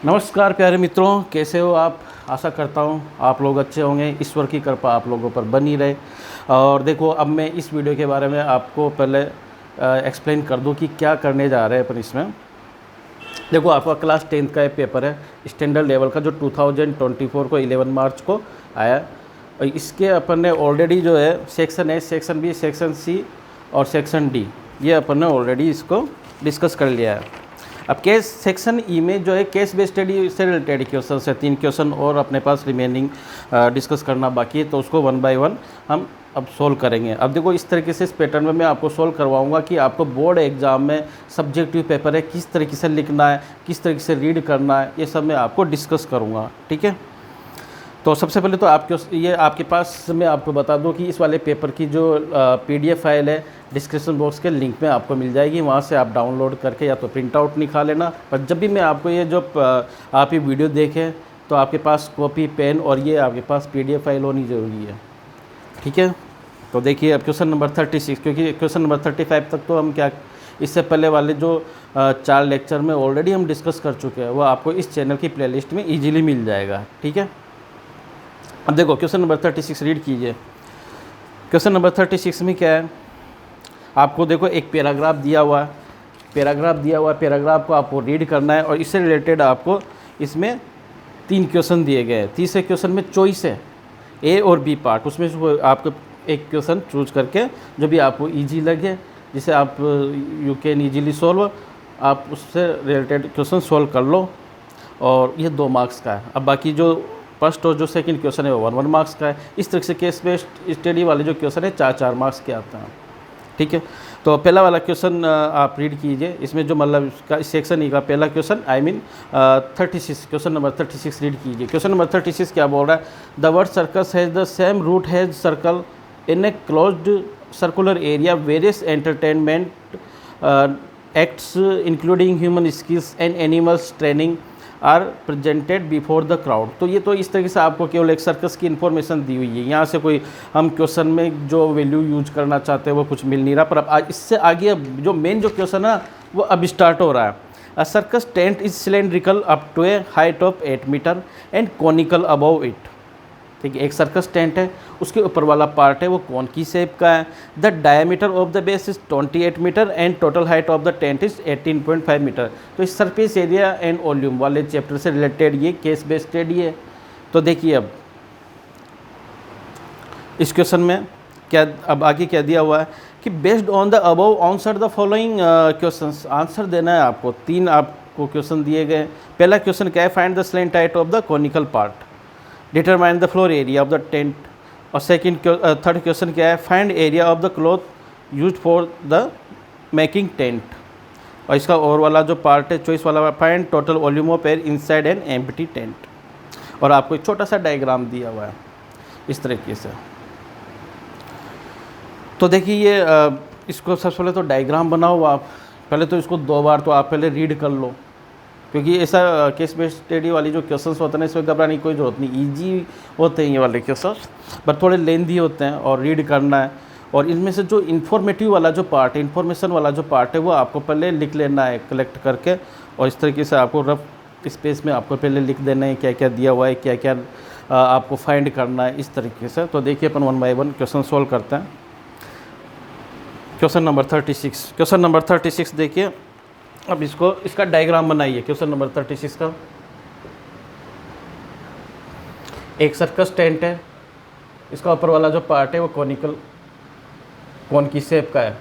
नमस्कार प्यारे मित्रों, कैसे हो आप। आशा करता हूँ आप लोग अच्छे होंगे। ईश्वर की कृपा आप लोगों पर बनी रहे। और देखो, अब मैं इस वीडियो के बारे में आपको पहले एक्सप्लेन कर दूँ कि क्या करने जा रहे हैं अपन इसमें। देखो, आपका क्लास 10th का एक पेपर है स्टैंडर्ड लेवल का, जो 2024 को 11 मार्च को आया। और इसके अपन ने ऑलरेडी जो है section A, section B, section C और सेक्शन डी, ये अपन ने ऑलरेडी इसको डिस्कस कर लिया है। अब केस सेक्शन ई में जो है केस बेस्ड स्टडी से रिलेटेड क्वेश्चन है, 3 क्वेश्चन और अपने पास रिमेनिंग डिस्कस करना बाकी है, तो उसको 1 बाय 1 हम अब सोल्व करेंगे। अब देखो, इस तरीके से इस पैटर्न में मैं आपको सोल्व करवाऊंगा कि आपको बोर्ड एग्जाम में सब्जेक्टिव पेपर है, किस तरीके से लिखना है, किस तरीके से रीड करना है, ये सब मैं आपको डिस्कस करूँगा। ठीक है, तो सबसे पहले तो ये आपके पास मैं आपको बता दूं कि इस वाले पेपर की जो PDF फाइल है डिस्क्रिप्शन बॉक्स के लिंक में आपको मिल जाएगी। वहाँ से आप डाउनलोड करके या तो प्रिंट आउट निकाल लेना। पर जब भी मैं आपको ये जो आप ये वीडियो देखें तो आपके पास कॉपी, पेन और ये आपके पास PDF फाइल होनी ज़रूरी है। ठीक है, तो देखिए अब क्वेश्चन नंबर 36, क्योंकि क्वेश्चन नंबर 35 तक तो हम क्या इससे पहले वाले जो 4 लेक्चर में ऑलरेडी हम डिस्कस कर चुके हैं, वो आपको इस चैनल की प्लेलिस्ट में ईजिली मिल जाएगा। ठीक है, अब देखो क्वेश्चन नंबर 36 रीड कीजिए। क्वेश्चन नंबर 36 में क्या है, आपको देखो एक पैराग्राफ दिया हुआ है, पैराग्राफ को आपको रीड करना है और इससे रिलेटेड आपको इसमें 3 क्वेश्चन दिए गए हैं। तीसरे क्वेश्चन में चॉइस है ए और बी पार्ट, उसमें से आपको एक क्वेश्चन चूज करके जो भी आपको ईजी लगे, जिसे आप यू कैन ईजीली सोल्व, आप उससे रिलेटेड क्वेश्चन सोल्व कर लो। और ये 2 मार्क्स का है। अब बाकी जो फर्स्ट और जो सेकंड क्वेश्चन है वो 1 मार्क्स का है। इस तरह से केस बेस्ड स्टडी वाले जो क्वेश्चन है 4 मार्क्स के आते हैं। ठीक है, तो पहला वाला क्वेश्चन आप रीड कीजिए। इसमें जो मतलब इसका सेक्शन ई का पहला क्वेश्चन 36, क्वेश्चन नंबर 36 रीड कीजिए। क्वेश्चन नंबर 36 क्या बोल रहा है, the word circus has the same root has circle in a closed circular area, various entertainment acts including human skills and animals training are presented before the crowd. तो ये तो इस तरीके से आपको केवल एक सर्कस की इन्फॉर्मेशन दी हुई है। यहाँ से कोई हम क्वेश्चन में जो वैल्यू यूज करना चाहते हैं वो कुछ मिल नहीं रहा। पर अब इससे आगे अब जो मेन जो क्वेश्चन है वो अब स्टार्ट हो रहा है। A circus tent is cylindrical up to a height of 8 metre and conical above it. ठीक है, एक सर्कस टेंट है, उसके ऊपर वाला पार्ट है वो कौन की शेप का है। The diameter of the base is 28 metre and total height of the tent is 18.5 metre. तो इस सरफेस एरिया एंड वॉल्यूम वाले चैप्टर से रिलेटेड ये केस बेस्ड स्टडी है। तो देखिए अब इस क्वेश्चन में क्या, अब आगे क्या दिया हुआ है कि based on the above answer the following questions. Answer देना है आपको। 3 आपको क्वेश्चन दिए गए। पहला क्वेश्चन क्या है, find the slant height of the conical part, determine the floor area of the tent. और थर्ड क्वेश्चन क्या है, find area of the cloth use for the making tent. और इसका और वाला जो पार्ट है चॉइस वाला, find total volume of air inside an empty tent. और आपको एक छोटा सा डायग्राम दिया हुआ है इस तरीके से। तो देखिए ये इसको सबसे पहले तो डायग्राम बनाओ आप। पहले तो इसको 2 बार तो आप पहले रीड कर लो, क्योंकि ऐसा केस बेस्ड स्टडी वाली जो क्वेश्चंस होते हैं इसमें घबराने की कोई ज़रूरत नहीं। इजी होते हैं ये वाले क्वेश्चंस, बट थोड़े लेंदी होते हैं और रीड करना है। और इनमें से जो इन्फॉर्मेटिव वाला जो पार्ट है, इन्फॉर्मेशन वाला जो पार्ट है, वो आपको पहले लिख लेना है कलेक्ट करके। और इस तरीके से आपको रफ स्पेस में आपको पहले लिख देना है क्या क्या दिया हुआ है, क्या क्या आपको फाइंड करना है, इस तरीके से। तो देखिए अपन 1 बाय 1 क्वेश्चन सोल्व करते हैं। क्वेश्चन नंबर 36 देखिए। अब इसका डायग्राम बनाइए। क्वेश्चन नंबर 36 का एक सर्कस टेंट है, इसका ऊपर वाला जो पार्ट है वो कौन की शेप का है।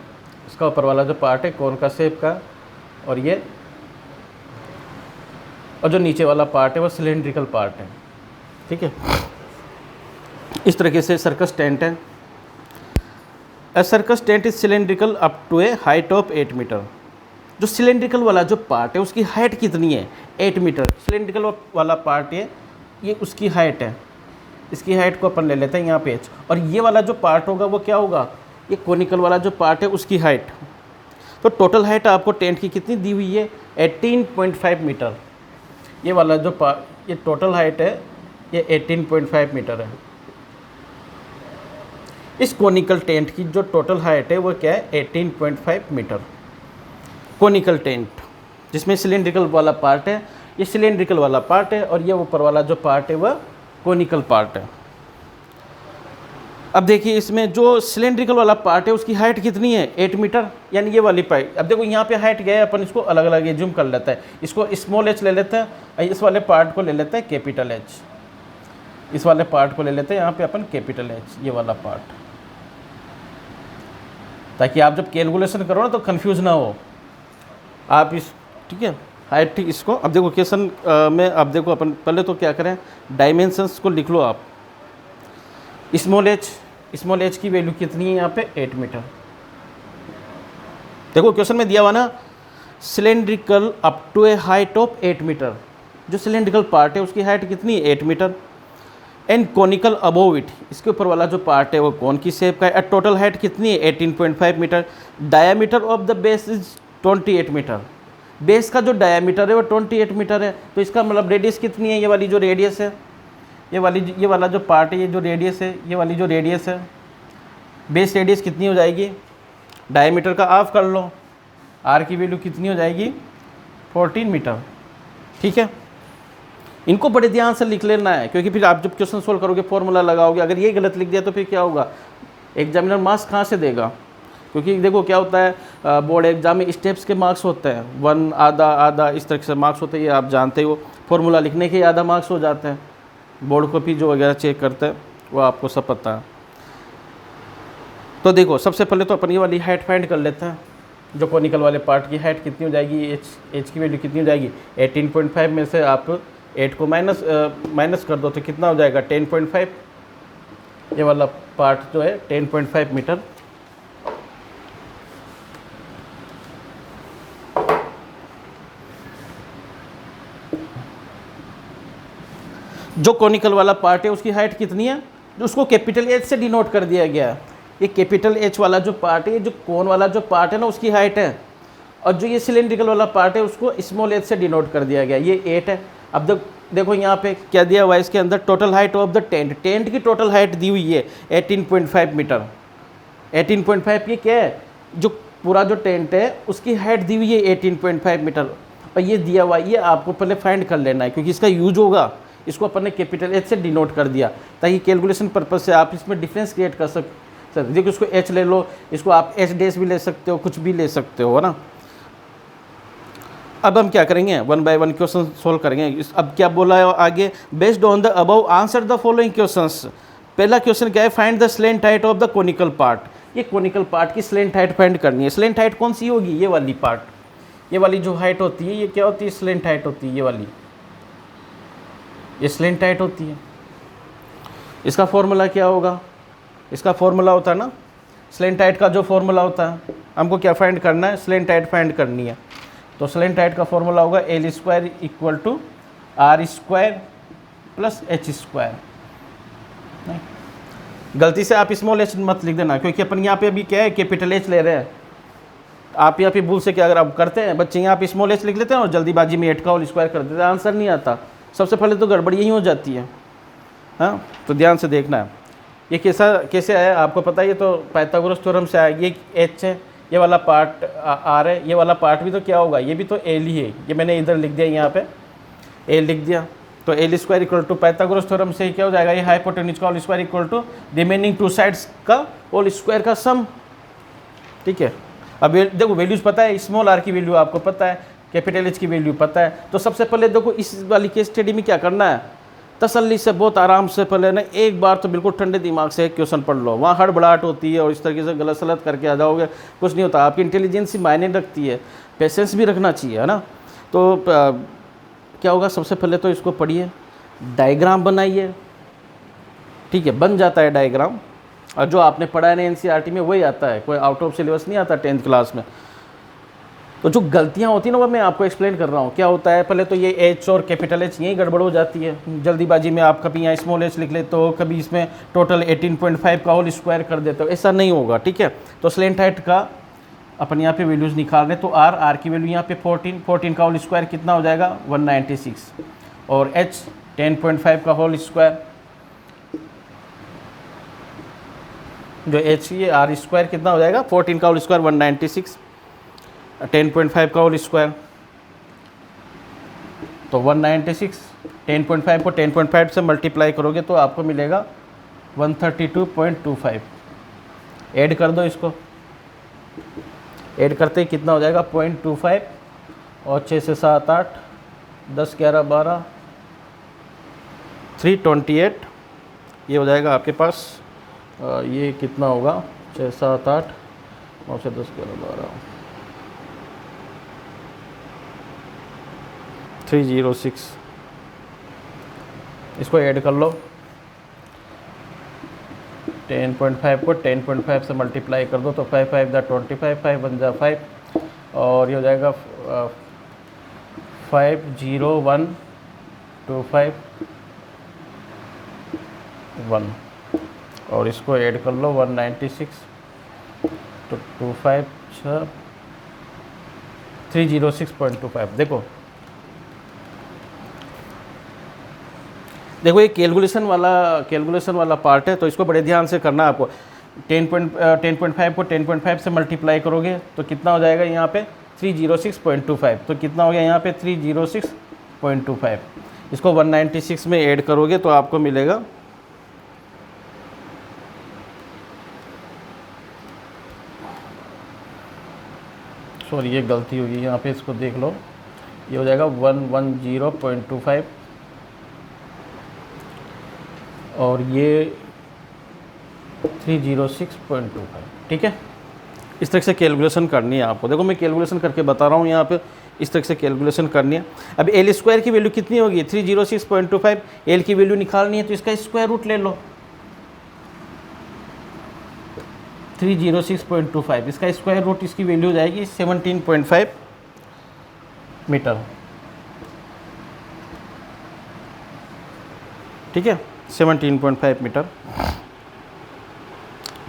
इसका ऊपर वाला जो पार्ट है कौन का शेप का, और जो नीचे वाला पार्ट है वो सिलेंड्रिकल पार्ट है। ठीक है, इस तरीके से सर्कस टेंट है। A circus tent is cylindrical up to a height of 8 metre. जो सिलेंड्रिकल वाला जो पार्ट है उसकी हाइट कितनी है, 8 मीटर। सिलेंड्रिकल वाला पार्ट है, ये उसकी हाइट है। इसकी हाइट को अपन ले लेते हैं यहाँ पे h। और ये वाला जो पार्ट होगा वो क्या होगा, ये कोनिकल वाला जो पार्ट है उसकी हाइट। तो टोटल हाइट आपको टेंट की कितनी दी हुई है, 18.5 मीटर। ये वाला जो ये टोटल हाइट है ये 18.5 मीटर है। इस कोनिकल टेंट की जो टोटल हाइट है वो क्या है, 18.5 मीटर। कोनिकल टेंट जिसमें सिलेंड्रिकल वाला पार्ट है ये सिलेंड्रिकल वाला पार्ट है और ये ऊपर वाला जो पार्ट है वह कोनिकल पार्ट है। अब देखिए इसमें जो सिलेंड्रिकल वाला पार्ट है उसकी हाइट कितनी है 8 मीटर, यानी ये वाली पाइप। अब देखो यहाँ पे हाइट गया है, अपन इसको अलग अलग एज्यूम कर लेते हैं। इसको स्मॉल एच ले लेते हैं, इस वाले पार्ट को ले लेते हैं कैपिटल एच, इस वाले पार्ट को ले लेते हैं यहाँ पे अपन कैपिटल एच, ये वाला पार्ट, ताकि आप जब कैलकुलेशन करो ना तो कंफ्यूज ना हो आप इस, ठीक है। हाइट ठीक इसको, अब देखो क्वेश्चन में, अब देखो अपन पहले तो क्या करें, डायमेंशंस को लिख लो आप। स्मॉल एच की वैल्यू कितनी है यहाँ पे 8 मीटर। देखो क्वेश्चन में दिया हुआ ना, cylindrical up to a height of 8 metre, जो सिलेंड्रिकल पार्ट है उसकी हाइट कितनी है 8 metre. And conical above it, इसके ऊपर वाला जो पार्ट है वो कौन की शेप का है। टोटल हाइट कितनी है 18.5 metre. Diameter of the base is 28 metre, base का जो डायामीटर है वो 28 मीटर है। तो इसका मतलब रेडियस कितनी है, ये वाली जो रेडियस है, ये वाला जो पार्ट है, ये जो रेडियस है, ये वाली जो रेडियस है, बेस रेडियस कितनी हो जाएगी, डायमीटर का हाफ कर लो, आर की वैल्यू कितनी हो जाएगी 14 मीटर। ठीक है, इनको बड़े ध्यान से लिख लेना है, क्योंकि फिर आप जब क्वेश्चन सोल्व करोगे फॉर्मूला लगाओगे, अगर ये गलत लिख दिया तो फिर क्या होगा, एग्जामिनर मार्क्स कहाँ से देगा। क्योंकि देखो क्या होता है, बोर्ड एग्जाम में स्टेप्स के मार्क्स होते हैं, 1 आधा इस तरह से मार्क्स होते हैं, ये आप जानते हो। फॉर्मूला लिखने के आधा मार्क्स हो जाते हैं, बोर्ड कॉपी जो वगैरह चेक करते हैं वो आपको सब पता है। तो देखो सबसे पहले तो अपन ये वाली हाइट फाइंड कर लेते हैं, जो कोनिकल वाले पार्ट की हाइट कितनी हो जाएगी, एच की वैल्यू कितनी हो जाएगी 18.5 में से आप 8 को माइनस कर दो तो कितना हो जाएगा 10.5। ये वाला पार्ट जो है 10.5 मीटर। जो कोनिकल वाला पार्ट है उसकी हाइट कितनी है, जो उसको कैपिटल एच से डिनोट कर दिया गया है। ये कैपिटल एच वाला जो पार्ट है, जो कोन वाला जो पार्ट है ना उसकी हाइट है, और जो ये सिलेंड्रिकल वाला पार्ट है उसको स्मॉल एच से डिनोट कर दिया गया, ये 8 है। अब देखो यहाँ पे क्या दिया हुआ है, इसके अंदर total height of the tent की टोटल हाइट दी हुई है 18.5 मीटर। 18.5 ये क्या है, जो पूरा जो टेंट है उसकी हाइट दी हुई है 18.5 मीटर, और ये दिया हुआ ये आपको पहले फाइंड कर लेना है, क्योंकि इसका यूज होगा। इसको अपन ने कैपिटल एच से डिनोट कर दिया ताकि कैलकुलेशन पर्पज से आप इसमें डिफरेंस क्रिएट कर सकते। देखो इसको एच ले लो, इसको आप एच डैश भी ले सकते हो, कुछ भी ले सकते हो, है ना। अब हम क्या करेंगे, 1 बाय 1 क्वेश्चन सोल्व करेंगे। अब क्या बोला है आगे, based on the above answer the following questions. पहला क्वेश्चन क्या है, find the slant height of the conical part. ये कोनिकल पार्ट की स्लेंट हाइट फाइंड करनी है। स्लेंट हाइट कौन सी होगी, ये वाली पार्ट, ये वाली जो हाइट होती है ये क्या होती है, स्लेंट हाइट होती है, ये वाली, ये स्लेंट हाइट होती है। इसका फॉर्मूला क्या होगा, इसका फॉर्मूला होता है ना, स्लेंट हाइट का जो फॉर्मूला होता है, हमको क्या फाइंड करना है, स्लेंट हाइट फाइंड करनी है। तो स्लेंट हाइट का फॉर्मूला होगा L square equal to R square plus H square. गलती से आप स्मॉल एच मत लिख देना, क्योंकि अपन यहाँ पे अभी क्या है कैपिटल एच ले रहे हैं। आप यहाँ पे भूल से क्या अगर आप करते हैं बच्चे, यहाँ पे स्मॉल एच लिख लेते हैं और जल्दीबाजी में 8 का होल स्क्वायर कर देते हैं, आंसर नहीं आता। सबसे पहले तो गड़बड़ी यही हो जाती है। हाँ, तो ध्यान से देखना है। ये कैसे आया आपको पता है, ये तो पाइथागोरस थ्योरम से आया। ये एच है, ये वाला पार्ट आर है, ये वाला पार्ट भी तो क्या होगा, ये भी तो एल ही है। ये मैंने इधर लिख दिया, यहाँ पे एल लिख दिया। तो L square equal to Pythagoras theorem से क्या हो जाएगा, ये हाइपोटेन्यूज का whole square equal to remaining 2 sides का होल स्क्वायर का सम। ठीक है, अब देखो वैल्यूज पता है, स्मॉल आर की वैल्यू आपको पता है, कैपिटल एच की वैल्यू पता है। तो सबसे पहले देखो इस वाली केस स्टडी में क्या करना है, तसल्ली से बहुत आराम से पहले ना एक बार तो बिल्कुल ठंडे दिमाग से एक क्वेश्चन पढ़ लो। वहाँ हड़बड़ाहट होती है और इस तरीके से गलत सलत करके आ जाओगे, कुछ नहीं होता। आपकी इंटेलिजेंस ही मायने रखती है, पेशेंस भी रखना चाहिए, है ना। तो क्या होगा, सबसे पहले तो इसको पढ़िए, डायग्राम बनाइए। ठीक है, बन जाता है डायग्राम, और जो आपने पढ़ा है ना NCERT में वही आता है, कोई आउट ऑफ सिलेबस नहीं आता 10th क्लास में। तो जो गलतियां होती हैं ना वो मैं आपको एक्सप्लेन कर रहा हूँ। क्या होता है, पहले तो ये एच और कैपिटल एच यही गड़बड़ हो जाती है जल्दीबाजी में। आप कभी यहाँ स्मॉल एच लिख लेते हो, कभी इसमें टोटल 18.5 का होल स्क्वायर कर देते हो, ऐसा नहीं होगा। ठीक है, तो स्लेंट हाइट का अपन यहाँ पे वैल्यूज़ निकाल रहे, तो आर की वैल्यू यहाँ पे 14 का होल स्क्वायर कितना हो जाएगा 196, और एच 10.5 का होल स्क्वायर, जो एच ये आर स्क्वायर कितना हो जाएगा 14 का होल स्क्वायर 196, 10.5 का होल स्क्वायर। तो 196, 10.5 को 10.5 से मल्टीप्लाई करोगे तो आपको मिलेगा 132.25। ऐड कर दो इसको, ऐड करते ही कितना हो जाएगा 0.25 और 6 से 7 8, 10 11 12, 328। ये हो जाएगा आपके पास ये कितना होगा 6 7 8 और से 10 11 12, 306। इसको ऐड कर लो, 10.5 को 10.5 से मल्टीप्लाई कर दो तो 5 5 दा 25, 5 1 जा 5 और ये हो जाएगा 50125 1 और इसको ऐड कर लो 196 तो 25 306.25। देखो ये कैलकुलेशन वाला पार्ट है, तो इसको बड़े ध्यान से करना है आपको। 10.5 को 10.5 से मल्टीप्लाई करोगे तो कितना हो जाएगा यहाँ पे 306.25। तो कितना हो गया यहाँ पे 306.25। इसको 196 में ऐड करोगे तो आपको मिलेगा सॉरी ये गलती होगी यहाँ पे, इसको देख लो, ये हो जाएगा 110.25 और ये 306.25। ठीक है, इस तरह से कैलकुलेशन करनी है आपको। देखो मैं कैलकुलेशन करके बता रहा हूँ यहाँ पे, इस तरह से कैलकुलेशन करनी है। अब एल स्क्वायर की वैल्यू कितनी होगी 306.25। एल की वैल्यू निकालनी है तो इसका स्क्वायर रूट ले लो, 306.25 इसका स्क्वायर रूट, इसकी वैल्यू हो जाएगी 17.5 मीटर। ठीक है, 17.5 मीटर।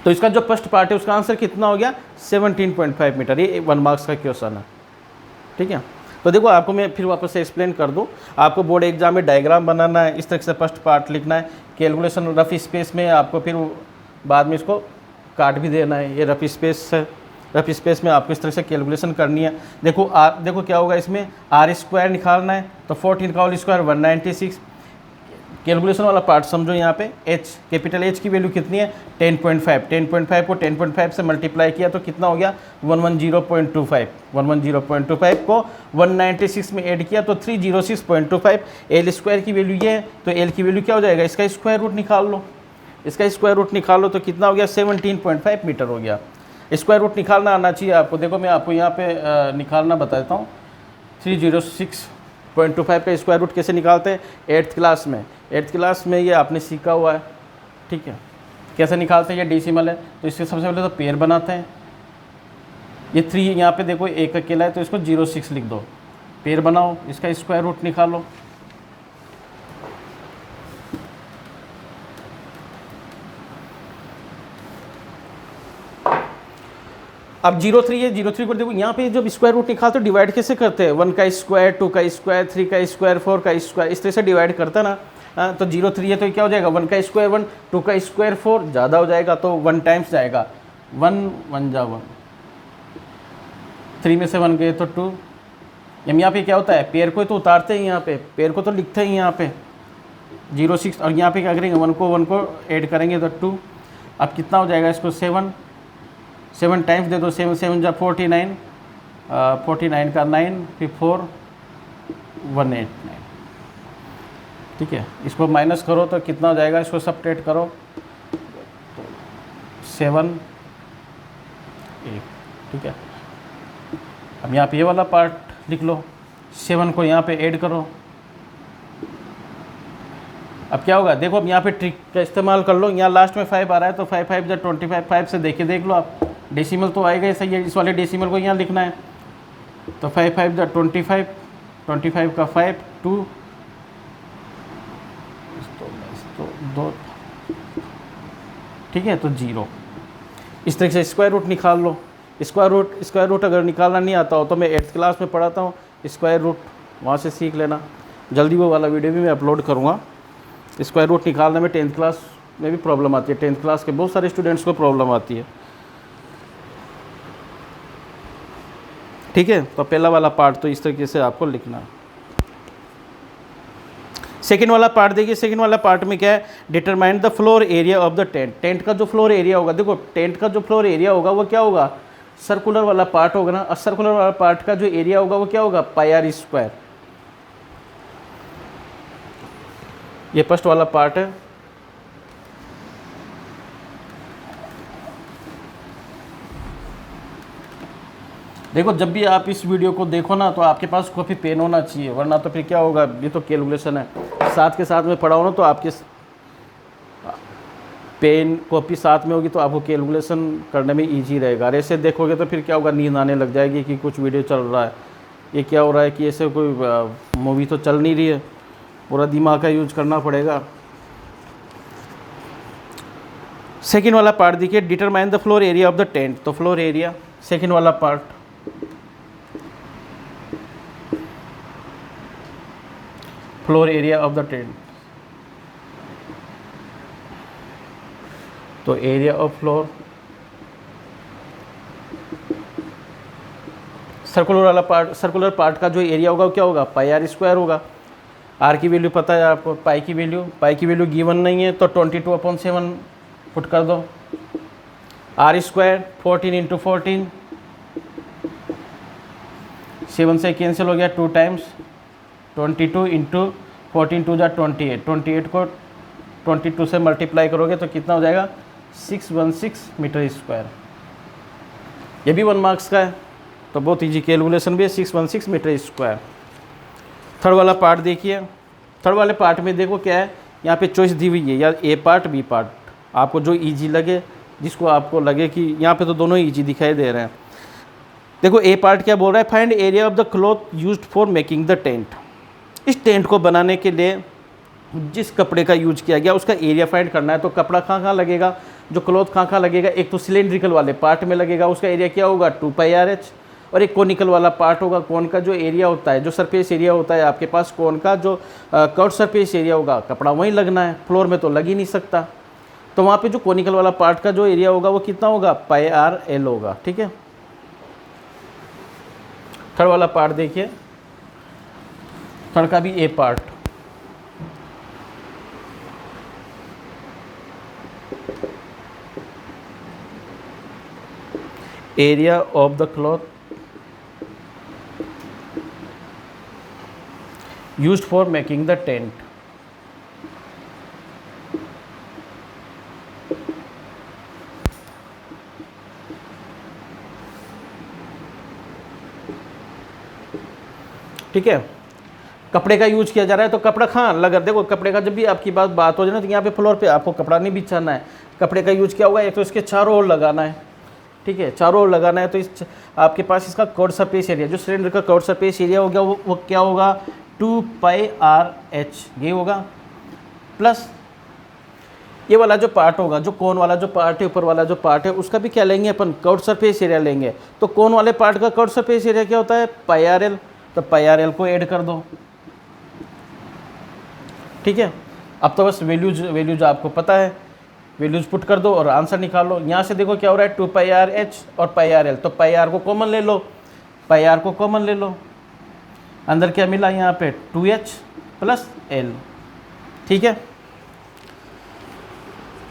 तो इसका जो फर्स्ट पार्ट है उसका आंसर कितना हो गया 17.5 मीटर। ये 1 मार्क्स का क्वेश्चन है। ठीक है, तो देखो आपको मैं फिर वापस से एक्सप्लेन कर दूं। आपको बोर्ड एग्जाम में डायग्राम बनाना है, इस तरह से फर्स्ट पार्ट लिखना है, कैलकुलेशन रफ स्पेस में आपको फिर बाद में इसको काट भी देना है। ये रफ स्पेस है, रफ स्पेस में आपको इस तरह से कैलकुलेशन करनी है। देखो क्या होगा इसमें, आर स्क्वायर निकालना है तो 14 का होल स्क्वायर 196। कैलकुलेशन वाला पार्ट समझो। यहाँ पे एच, कैपिटल एच की वैल्यू कितनी है 10.5। 10.5 को 10.5 से मल्टीप्लाई किया तो कितना हो गया 110.25। 110.25 को 196 में ऐड किया तो 306.25। एल स्क्वायर की वैल्यू ये है तो एल की वैल्यू क्या हो जाएगा, इसका स्क्वायर रूट निकाल लो। इसका स्क्वायर रूट निकाल लो तो कितना हो गया 17.5 मीटर हो गया। स्क्वायर रूट निकालना आना चाहिए आपको। देखो मैं आपको यहाँ पे निकालना बताता हूँ। 306.25 का स्क्वायर रूट कैसे निकालते हैं, 8th क्लास में। 8th क्लास में ये आपने सीखा हुआ है। ठीक है, कैसे निकालते हैं, ये डेसिमल है तो इसके सबसे पहले तो पेयर बनाते हैं। ये 3 यहाँ पे देखो एक अकेला है तो इसको 06 लिख दो, पेयर बनाओ, इसका स्क्वायर रूट निकालो। अब 03 है, 03 को देखो यहाँ पे जब स्क्वायर रूट निकालते तो डिवाइड कैसे करते हैं, 1 का स्क्वायर, 2 का स्क्वायर, 3 का स्क्वायर, 4 का स्क्वायर, इस तरह से डिवाइड करता है ना। तो 03 है तो क्या हो जाएगा 1 का स्क्वायर 1, 2 का स्क्वायर 4, ज़्यादा हो जाएगा तो 1 टाइम्स जाएगा, 1 1 जा 1, 3 में से 1 गए तो 2। यहाँ पे क्या होता है, पेयर को तो उतारते हैं, यहाँ पे पेयर को तो लिखते हैं यहाँ पे 06 और यहाँ पे क्या करेंगे 1 को ऐड करेंगे तो 2। अब कितना हो जाएगा इसको 7 टाइम्स दे दो, 7 7 जा 49, 49 का 9 फिर 4 189। ठीक है, इसको माइनस करो तो कितना हो जाएगा, इसको सब्ट्रैक्ट करो 7 8। ठीक है, अब यहाँ पे ये वाला पार्ट लिख लो, 7 को यहाँ पे ऐड करो। अब क्या होगा, देखो अब यहाँ पे ट्रिक का इस्तेमाल कर लो। यहाँ लास्ट में 5 आ रहा है तो 5 5 जा 25, 5 से देख लो आप, डेसिमल तो आएगा ही सही है, इस वाले डेसिमल को यहाँ लिखना है तो 5 5 जा 25, 25 का 5 2 तो 2। ठीक है, तो 0। इस तरह से स्क्वायर रूट निकाल लो। स्क्वायर रूट अगर निकालना नहीं आता हो तो मैं 8th क्लास में पढ़ाता हूँ स्क्वायर रूट, वहाँ से सीख लेना। जल्दी वो वाला वीडियो भी मैं अपलोड करूँगा। स्क्वायर रूट निकालने में 10th क्लास में भी प्रॉब्लम आती है, 10th क्लास के बहुत सारे स्टूडेंट्स को प्रॉब्लम आती है। ठीक है, तो पहला वाला पार्ट तो इस तरीके से आपको लिखना है। सेकंड वाला पार्ट देखिए, सेकंड वाला पार्ट में क्या है, determine the floor area of the tent. Tent का जो फ्लोर एरिया होगा, देखो टेंट का जो फ्लोर एरिया होगा वो क्या होगा, सर्कुलर वाला पार्ट होगा ना, और सर्कुलर वाला पार्ट का जो एरिया होगा वो क्या होगा, पाई आर स्क्वायर। ये फर्स्ट वाला पार्ट है। देखो जब भी आप इस वीडियो को देखो ना तो आपके पास कॉपी पेन होना चाहिए, वरना तो फिर क्या होगा, ये तो कैलकुलेशन है, साथ के साथ में पढ़ाओ ना तो आपके पेन कॉपी साथ में होगी तो आपको कैलकुलेशन करने में इजी रहेगा। और ऐसे देखोगे तो फिर क्या होगा, नींद आने लग जाएगी कि कुछ वीडियो चल रहा है, ये क्या हो रहा है कि ऐसे कोई मूवी तो चल नहीं रही है, पूरा दिमाग का यूज करना पड़ेगा। सेकेंड वाला पार्ट देखिए, determine the floor area of the tent. तो फ्लोर एरिया सेकेंड वाला part, floor area of the tent. तो एरिया ऑफ फ्लोर, सर्कुलर वाला पार्ट, सर्कुलर पार्ट का जो एरिया होगा वो क्या होगा, पाई आर स्क्वायर होगा। आर की वैल्यू पता है आपको, पाई की वैल्यू गिवन नहीं है तो 22/7 पुट कर दो। आर स्क्वायर 14 × 14, 7 से कैंसिल हो गया, 2 टाइम्स 22 × 14 2 = 28, 28 को 22 से मल्टीप्लाई करोगे तो कितना हो जाएगा, 616 मीटर स्क्वायर। ये भी 1 मार्क्स का है, तो बहुत ईजी कैलकुलेशन भी है, 616 मीटर स्क्वायर। थर्ड वाला पार्ट देखिए, थर्ड वाले पार्ट में देखो क्या है, यहाँ पे चॉइस दी हुई है, या ए पार्ट बी पार्ट, आपको जो ईजी लगे, जिसको आपको लगे कि यहाँ पे तो दोनों ही ईजी दिखाई दे रहे हैं। देखो ए पार्ट क्या बोल रहा है, find area of the cloth used for making the tent. इस टेंट को बनाने के लिए जिस कपड़े का यूज किया गया उसका एरिया फाइंड करना है। तो कपड़ा कहाँ लगेगा, जो क्लॉथ कहाँ लगेगा, एक तो सिलेंड्रिकल वाले पार्ट में लगेगा, उसका एरिया क्या होगा, 2πRh। और एक कोनिकल वाला पार्ट होगा, कोन का जो एरिया होता है, जो सरफेस एरिया होता है आपके पास, कोन का जो कर्व सरफेस एरिया होगा, कपड़ा वहीं लगना है, फ्लोर में तो लग ही नहीं सकता। तो वहाँ पे जो कोनिकल वाला पार्ट का जो एरिया होगा वो कितना होगा, πRl होगा। ठीक है, थर्ड वाला पार्ट देखिए, थर्ड का भी a part, area of the cloth used for making the tent। ठीक है, कपड़े का यूज किया जा रहा है, तो कपड़ा कहाँ लगा, देखो कपड़े का जब भी आपकी बात हो जाए ना तो यहाँ पे फ्लोर पे आपको कपड़ा नहीं बिछाना है, कपड़े का यूज क्या हुआ है, तो इसके चारों ओर लगाना है। ठीक है, चारों ओर लगाना है, तो इस आपके पास इसका कर्व सरफेस एरिया, जो सिलेंडर का कर्व सरफेस एरिया होगा वो क्या होगा, 2πRh ये होगा, प्लस ये वाला जो पार्ट होगा, जो कोन वाला जो पार्ट है, ऊपर वाला जो पार्ट है, उसका भी क्या लेंगे अपन, कर्व सरफेस एरिया लेंगे। तो कोन वाले पार्ट का कर्व सरफेस एरिया क्या होता है, πRl। तो πRl को ऐड कर दो। ठीक है, अब तो बस वैल्यूज आपको पता है, वैल्यूज पुट कर दो और आंसर निकाल लो। यहाँ से देखो क्या हो रहा है, 2πRh और πRl, तो πR को कॉमन ले लो, πR को कॉमन ले लो, अंदर क्या मिला यहाँ पे 2h + l। ठीक है,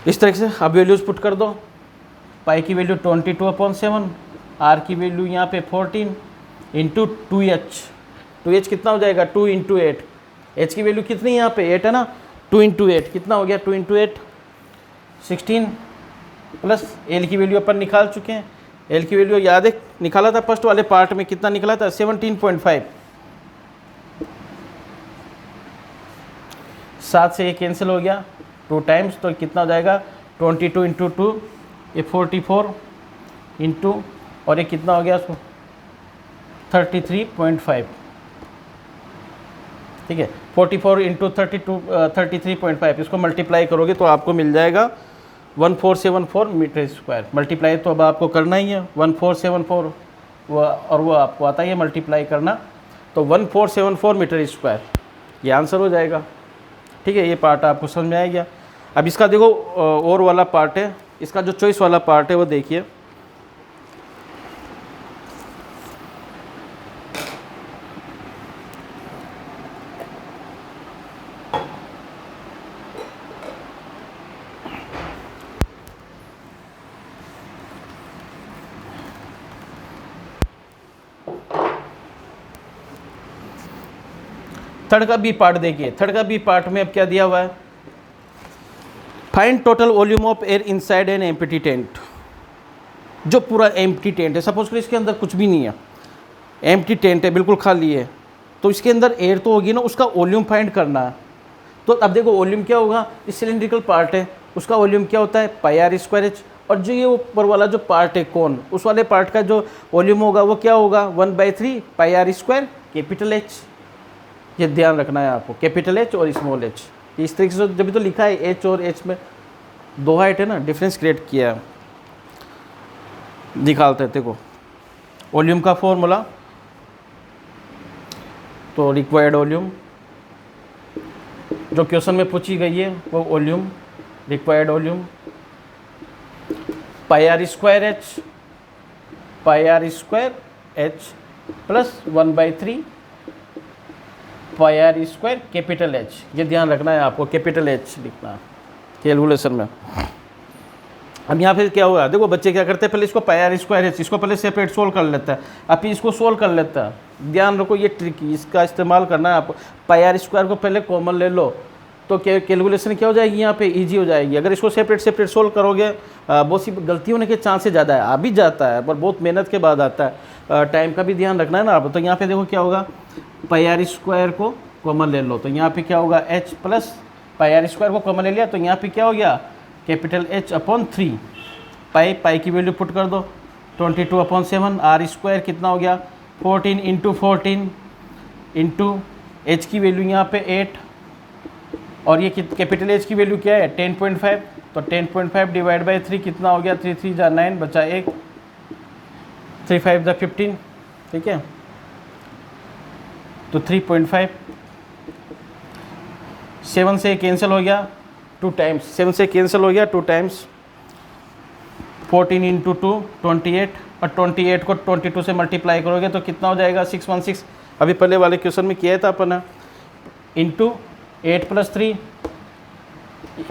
इस तरह से अब वैल्यूज पुट कर दो, पाई की वैल्यू 22/7, आर की वैल्यू यहाँ पे 14 × 2h, 2h कितना हो जाएगा, 2 × 8, h की वैल्यू कितनी है यहाँ पे 8 है ना, 2 × 8 कितना हो गया, 2 × 8 16, प्लस l की वैल्यू अपन निकाल चुके हैं, l की वैल्यू याद है निकाला था फर्स्ट वाले पार्ट में, कितना निकला था 17.5। 7 से ये कैंसिल हो गया, 2 टाइम्स, तो कितना हो जाएगा 22 × 2, ये 44 इंटू, और ये कितना हो गया 33.5। ठीक है, 44 × 33.5, इसको मल्टीप्लाई करोगे तो आपको मिल जाएगा 1474 मीटर स्क्वायर। मल्टीप्लाई तो अब आपको करना ही है, 1474 और वो आपको आता ही है मल्टीप्लाई करना, तो 1474 मीटर स्क्वायर ये आंसर हो जाएगा। ठीक है, ये पार्ट आपको समझ में आ गया। अब इसका देखो और वाला पार्ट है, इसका जो चॉइस वाला पार्ट है वो देखिए, थर्ड का बी पार्ट देखिए, थर्ड का बी पार्ट में अब क्या दिया हुआ है, find total volume of air inside an empty tent. जो पूरा एम्प्टी टेंट है, सपोज करिए इसके अंदर कुछ भी नहीं है, एम्प्टी टेंट है, बिल्कुल खाली है, तो इसके अंदर एयर तो होगी ना, उसका वॉल्यूम फाइंड करना है। तो अब देखो वॉल्यूम क्या होगा, इस सिलेंड्रिकल पार्ट है उसका वॉल्यूम क्या होता है पाई आर स्क्वायर एच, और जो ये ऊपर वाला जो पार्ट है कौन, उस वाले पार्ट का जो वॉल्यूम होगा वो क्या होगा 1/3 pi R square capital H. ये ध्यान रखना है आपको, कैपिटल एच और स्मॉल एच, इस तरीके से जब तो लिखा है एच और एच में दो हाइट है ना, डिफरेंस क्रिएट किया है। निकालते हैं, देखो वॉल्यूम का फॉर्मूला, तो रिक्वायर्ड वॉल्यूम जो क्वेश्चन में पूछी गई है वो volume, required volume pi R square H, pi R square H plus 1/3 pi R square capital H. ये ध्यान रखना है आपको, कैपिटल एच लिखना है कैलकुलेशन में। अब यहाँ पे क्या हुआ, देखो बच्चे क्या करते हैं, पहले इसको पाई आर स्क्वायर एच इसको पहले सेपरेट सोल्व कर लेता है, अभी इसको सोल्व कर लेता है। ध्यान रखो ये ट्रिक इसका इस्तेमाल करना है आपको। पाई आर स्क्वायर को पहले कॉमन ले लो तो कैलकुलेशन क्या हो जाएगी यहाँ पे इजी हो जाएगी। अगर इसको सेपरेट सोल्व करोगे बहुत सी गलती होने के चांसेस ज़्यादा है, आ भी जाता है पर बहुत मेहनत के बाद आता है, टाइम का भी ध्यान रखना है ना आप। तो यहाँ पे देखो क्या होगा, पाई आर स्क्वायर को कॉमन ले लो तो यहाँ पे क्या होगा H plus pi R square को कॉमन ले लिया तो यहाँ पे क्या हो गया कैपिटल एच अपॉन 3, पाई की वैल्यू पुट कर दो 22/7, आर स्क्वायर कितना हो गया 14 इंटू 14 इंटू एच की वैल्यू यहाँ पे 8 और ये कैपिटल एच की वैल्यू क्या है 10.5, तो 10.5 डिवाइड बाई 3 कितना हो गया 3 3 जा 9 बचा 1, 3 5 जा 15, ठीक है। तो 3.5 7 से कैंसिल हो गया 2 टाइम्स, 7 से कैंसिल हो गया 2 टाइम्स, 14 इंटू 2 28 और 28 को 22 से मल्टीप्लाई करोगे तो कितना हो जाएगा 616। अभी पहले वाले क्वेश्चन में किया था अपन, इंटू 8 प्लस 3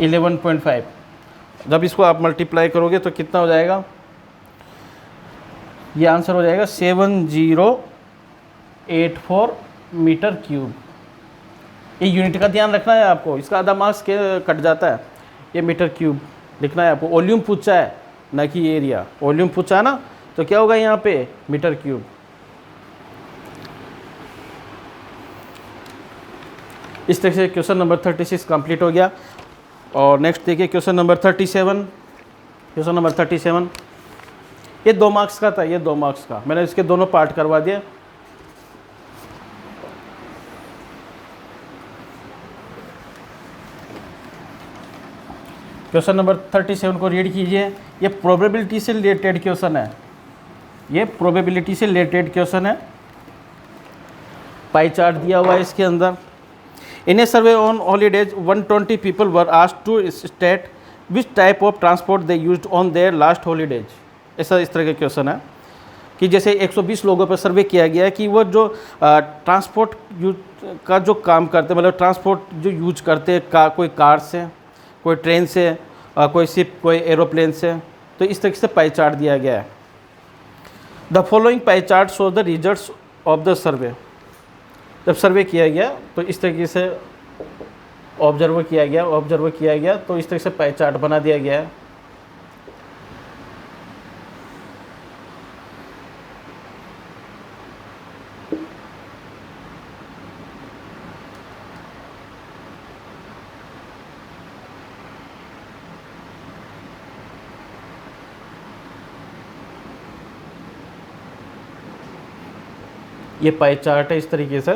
11.5। जब इसको आप मल्टीप्लाई करोगे तो कितना हो जाएगा, ये आंसर हो जाएगा 7084 मीटर क्यूब। ये यूनिट का ध्यान रखना है आपको, इसका आधा मार्क्स कट जाता है। ये मीटर क्यूब लिखना है आपको, वॉल्यूम पूछा है ना कि एरिया, वॉल्यूम पूछा है ना तो क्या होगा यहाँ पे मीटर क्यूब। इस तरह से क्वेश्चन नंबर 36 कंप्लीट हो गया। और नेक्स्ट देखिए क्वेश्चन नंबर 37। क्वेश्चन नंबर 37 ये 2 मार्क्स का था, ये 2 मार्क्स का, मैंने इसके दोनों पार्ट करवा दिए। क्वेश्चन नंबर 37 को रीड कीजिए। ये प्रोबेबिलिटी से रिलेटेड क्वेश्चन है, ये प्रोबेबिलिटी से रिलेटेड क्वेश्चन है। पाई चार्ट दिया हुआ है इसके अंदर। In a survey on holidays 120 people were asked to state which type of transport they used on their last holidays. ऐसा इस तरह का क्वेश्चन है कि जैसे 120 लोगों पर सर्वे किया गया है कि वो जो ट्रांसपोर्ट का जो काम करते, मतलब ट्रांसपोर्ट जो यूज करते हैं, कोई कार से, कोई ट्रेन से, कोई शिप, कोई एरोप्लेन से। तो इस तरीके से पाई चार्ट दिया गया है। The following pie chart show the results of the survey. जब सर्वे किया गया तो इस तरीके से ऑब्जर्व किया गया तो इस तरह से पाई चार्ट बना दिया गया है। ये पाई चार्ट है इस तरीके से।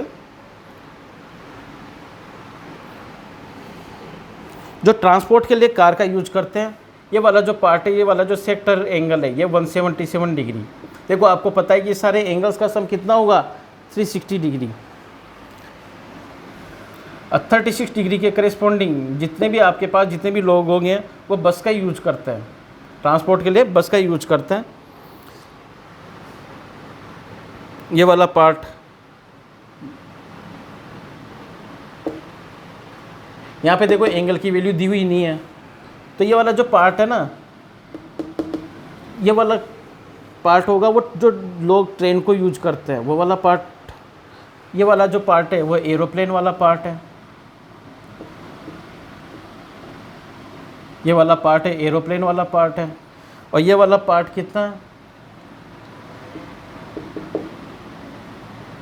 जो ट्रांसपोर्ट के लिए कार का यूज करते हैं, ये वाला जो पार्ट है, ये वाला जो सेक्टर एंगल है, ये 177 डिग्री। देखो आपको पता है कि सारे एंगल्स का सम कितना होगा 360 डिग्री। 36 डिग्री के करेस्पॉन्डिंग जितने भी आपके पास जितने भी लोग होंगे वो बस का यूज करते हैं, ट्रांसपोर्ट के लिए बस का यूज करते हैं। ये वाला पार्ट यहाँ पे देखो एंगल की वैल्यू दी हुई नहीं है, तो ये वाला जो पार्ट है ना, ये वाला पार्ट होगा वो जो लोग ट्रेन को यूज करते हैं, वो वाला पार्ट ये वाला जो पार्ट है वो एरोप्लेन वाला पार्ट है, ये वाला पार्ट है एरोप्लेन वाला पार्ट है। और ये वाला पार्ट कितना है,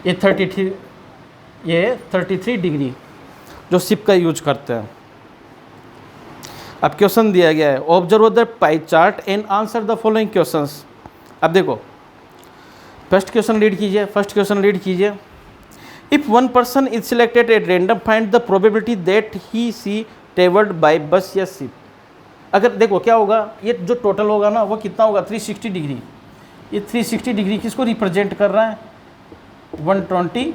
ये 33 डिग्री जो शिप का यूज करते हैं। अब क्वेश्चन दिया गया है, observe the pie chart and answer the following questions. अब देखो फर्स्ट क्वेश्चन रीड कीजिए। If one person is selected at random, find the probability that he she travelled by bus या शिप। अगर देखो क्या होगा, ये जो टोटल होगा ना वो कितना होगा 360 डिग्री। ये 360 डिग्री किसको रिप्रेजेंट कर रहा है, 120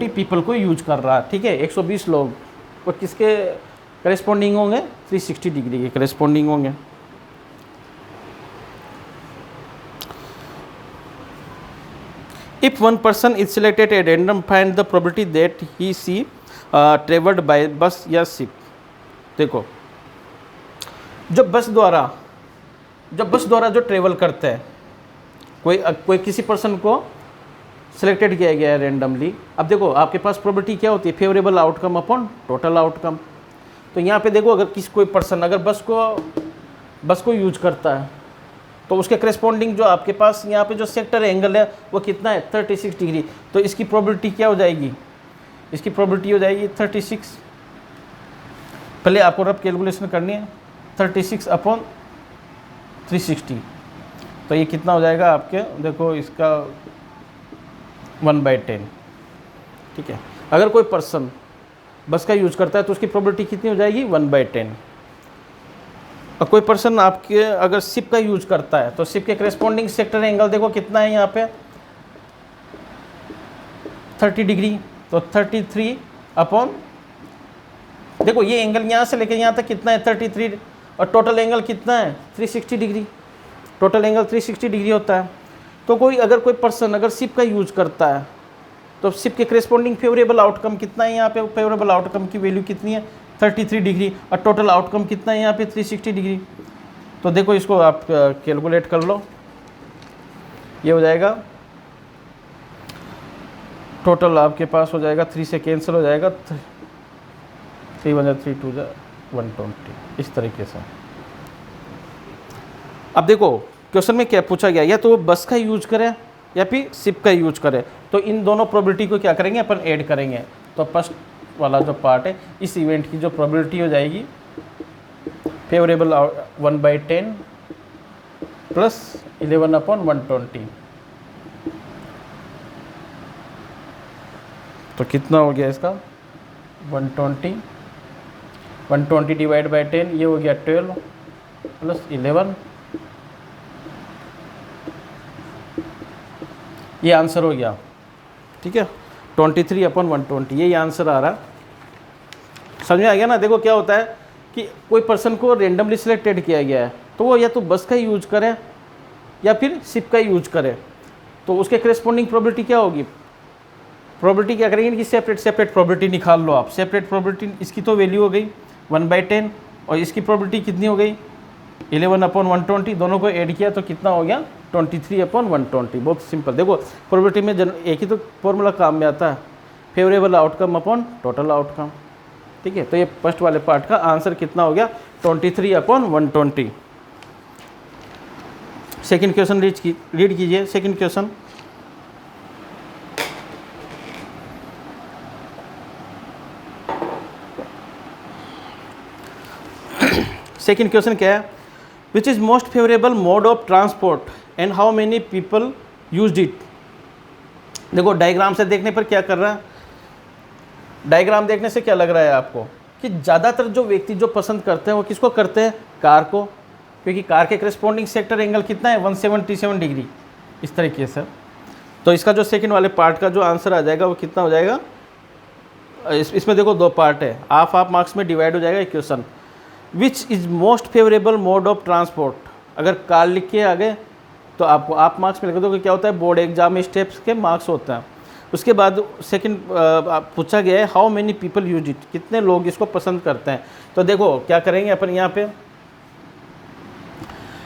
पीपल को यूज कर रहा है, ठीक है। 120 लोग वो किसके करेस्पॉन्डिंग होंगे, 360 डिग्री के करेस्पॉन्डिंग होंगे। If one person is selected at random, find the probability that he she traveled by bus या ship। देखो जब बस द्वारा जो ट्रेवल करते हैं, कोई किसी पर्सन को सिलेक्टेड किया गया है रैंडमली। अब देखो आपके पास प्रोबेबिलिटी क्या होती है, favourable outcome upon total outcome. तो यहाँ पे देखो अगर कोई पर्सन अगर बस को यूज करता है तो उसके करेस्पॉन्डिंग जो आपके पास यहाँ पे जो सेक्टर एंगल है वो कितना है, 36 डिग्री। तो इसकी प्रोबेबिलिटी क्या हो जाएगी, इसकी प्रोबेबिलिटी हो जाएगी 36। पहले आपको रफ कैलकुलेशन करनी है, 36 अपॉन 360। तो ये कितना हो जाएगा आपके, देखो इसका 1/10, ठीक है। अगर कोई पर्सन बस का यूज करता है तो उसकी प्रोबेबिलिटी कितनी हो जाएगी, 1/10। और कोई पर्सन आपके अगर शिप का यूज करता है तो शिप के करेस्पॉन्डिंग सेक्टर एंगल देखो कितना है यहाँ पे 30 डिग्री। तो 33 अपॉन, देखो ये एंगल यहाँ से लेकर यहाँ तक कितना है 33, और टोटल एंगल कितना है 360 डिग्री। टोटल एंगल 360 डिग्री होता है। तो अगर कोई पर्सन अगर शिप का यूज करता है तो शिप के करेस्पॉन्डिंग फेवरेबल आउटकम कितना है, यहाँ पे फेवरेबल आउटकम की वैल्यू कितनी है 33 डिग्री, और टोटल आउटकम कितना है यहाँ पे 360 डिग्री। तो देखो इसको आप कैलकुलेट कर लो, ये हो जाएगा टोटल आपके पास हो जाएगा 3 से कैंसिल हो जाएगा, 3 1 3 2 120 इस तरीके से। अब देखो क्वेश्चन में क्या पूछा गया, या तो वो बस का यूज करें या फिर शिप का यूज करें। तो इन दोनों प्रोबेबिलिटी को क्या करेंगे अपन ऐड करेंगे। तो फर्स्ट वाला जो पार्ट है इस इवेंट की जो प्रोबेबिलिटी हो जाएगी फेवरेबल 1/10 प्लस 11 अपॉन 120। तो कितना हो गया इसका 120 डिवाइड बाई 10, ये हो गया 12 प्लस 11, ये आंसर हो गया, ठीक है 23 अपॉन 120, ये आंसर आ रहा। समझ में आ गया ना। देखो क्या होता है कि कोई पर्सन को रेंडमली सिलेक्टेड किया गया है तो वो या तो बस का यूज करे या फिर शिप का यूज करे। तो उसके करेस्पॉन्डिंग प्रोबेबिलिटी क्या होगी, प्रोबेबिलिटी क्या करेंगे कि सेपरेट प्रोबेबिलिटी निकाल लो आप। सेपरेट प्रोबेबिलिटी इसकी तो वैल्यू हो गई 1/10 और इसकी प्रोबेबिलिटी कितनी हो गई 11 अपॉन 120, दोनों को ऐड किया तो कितना हो गया 23 अपॉन 120। बहुत सिंपल। देखो प्रोबेबिलिटी में एक ही तो फॉर्मूला काम में आता है, favourable outcome upon total outcome, ठीक है। तो ये फर्स्ट वाले पार्ट का आंसर कितना हो गया 23 अपॉन 120। सेकंड क्वेश्चन रीड कीजिए। सेकंड क्वेश्चन, सेकंड क्वेश्चन क्या है, which is most favourable mode of transport and how many people used it. देखो डायग्राम से देखने पर क्या कर रहा है, डायग्राम देखने से क्या लग रहा है आपको कि ज़्यादातर जो व्यक्ति जो पसंद करते हैं वो किसको करते हैं, कार को, क्योंकि कार के करेस्पॉन्डिंग सेक्टर एंगल कितना है 177 डिग्री इस तरीके से। तो इसका जो सेकंड वाले पार्ट का जो आंसर आ जाएगा वो कितना हो जाएगा, इसमें देखो दो पार्ट है, हाफ मार्क्स में डिवाइड हो जाएगा equation. Which is most favourable mode of transport, अगर कार लिख के आ गए तो आपको आप मार्क्स में लिख दो। क्या होता है बोर्ड एग्जाम में स्टेप्स के मार्क्स होते हैं। उसके बाद सेकंड पूछा गया है how many people use it, कितने लोग इसको पसंद करते हैं। तो देखो क्या करेंगे अपन यहाँ पे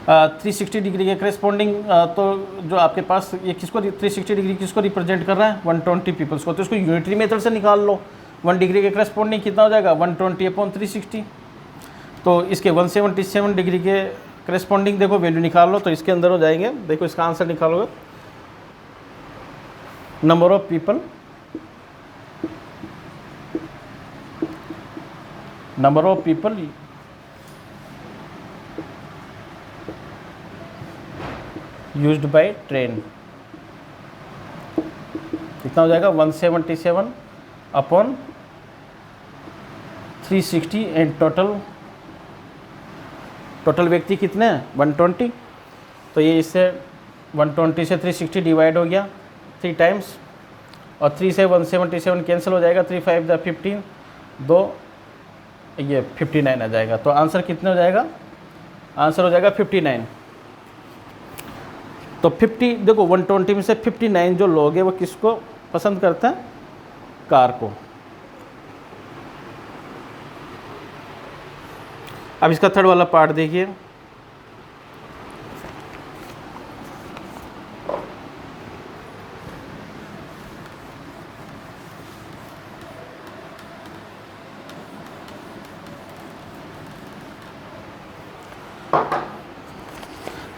360 डिग्री के करेस्पॉन्डिंग, तो जो आपके पास ये किसको 360 डिग्री किसको रिप्रेजेंट कर रहा है, 120 पीपल्स को, तो इसको यूनिटरी मेथड से निकाल लो। 1 डिग्री के करेस्पॉन्डिंग कितना हो जाएगा, 120/360। तो इसके 177 डिग्री के करेस्पॉन्डिंग देखो वैल्यू निकाल लो, तो इसके अंदर हो जाएंगे। देखो इसका आंसर निकालोगे, number of people, used by train कितना हो जाएगा, 177/360 एंड टोटल व्यक्ति कितने हैं, 120। तो ये इससे 120 से 360 डिवाइड हो गया 3 टाइम्स, और 3 से 177 कैंसिल हो जाएगा, 3 5 × 15, 2 ये 59 आ जाएगा। तो आंसर कितने हो जाएगा, आंसर हो जाएगा 59। तो 50 देखो 120 में से 59 जो लोग हैं वो किसको पसंद करते हैं, कार को। अब इसका थर्ड वाला पार्ट देखिए,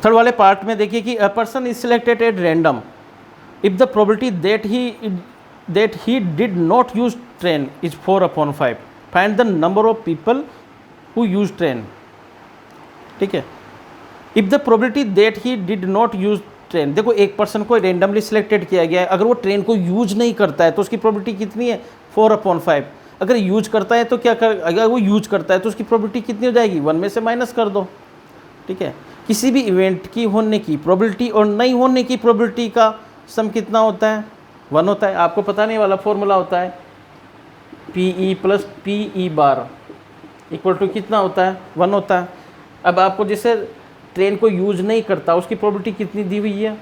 थर्ड वाले पार्ट में देखिए कि a person is selected at random if the probability that he did not use train is 4/5, find the number of people who use train. ठीक है, if the probability that he did not use train, देखो एक person को randomly selected किया गया है, अगर वो ट्रेन को यूज नहीं करता है तो उसकी प्रोबेबिलिटी कितनी है, 4/5। अगर यूज करता है तो क्या कर, अगर वो यूज करता है तो उसकी प्रोबेबिलिटी कितनी हो जाएगी, 1 में से माइनस कर दो। ठीक है, किसी भी इवेंट की होने की प्रोबेबिलिटी और नहीं होने की प्रोबेबिलिटी का सम कितना होता है, 1 होता है। आपको पता नहीं वाला फॉर्मूला होता है PE + PE बार इक्वल टू कितना होता है, 1 होता है। अब आपको जैसे ट्रेन को यूज नहीं करता उसकी प्रोबेबिलिटी कितनी दी हुई है,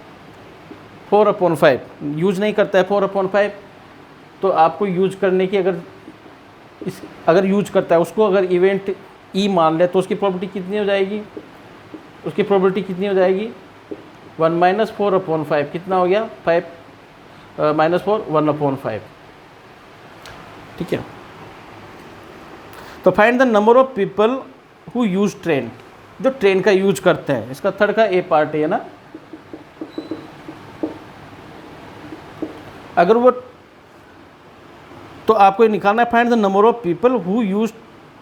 4/5। यूज नहीं करता है 4/5, तो आपको यूज करने की अगर यूज करता है उसको अगर इवेंट E मान ले तो उसकी प्रोबेबिलिटी कितनी हो जाएगी, उसकी प्रोबेबिलिटी कितनी हो जाएगी, 1 - 4/5 कितना हो गया, 5 - 4 1/5। ठीक है, तो find the number of people who use train, जो ट्रेन का यूज करते हैं। इसका थर्ड का ए पार्ट है ना, अगर वो तो आपको ये निकालना है find the number of people who use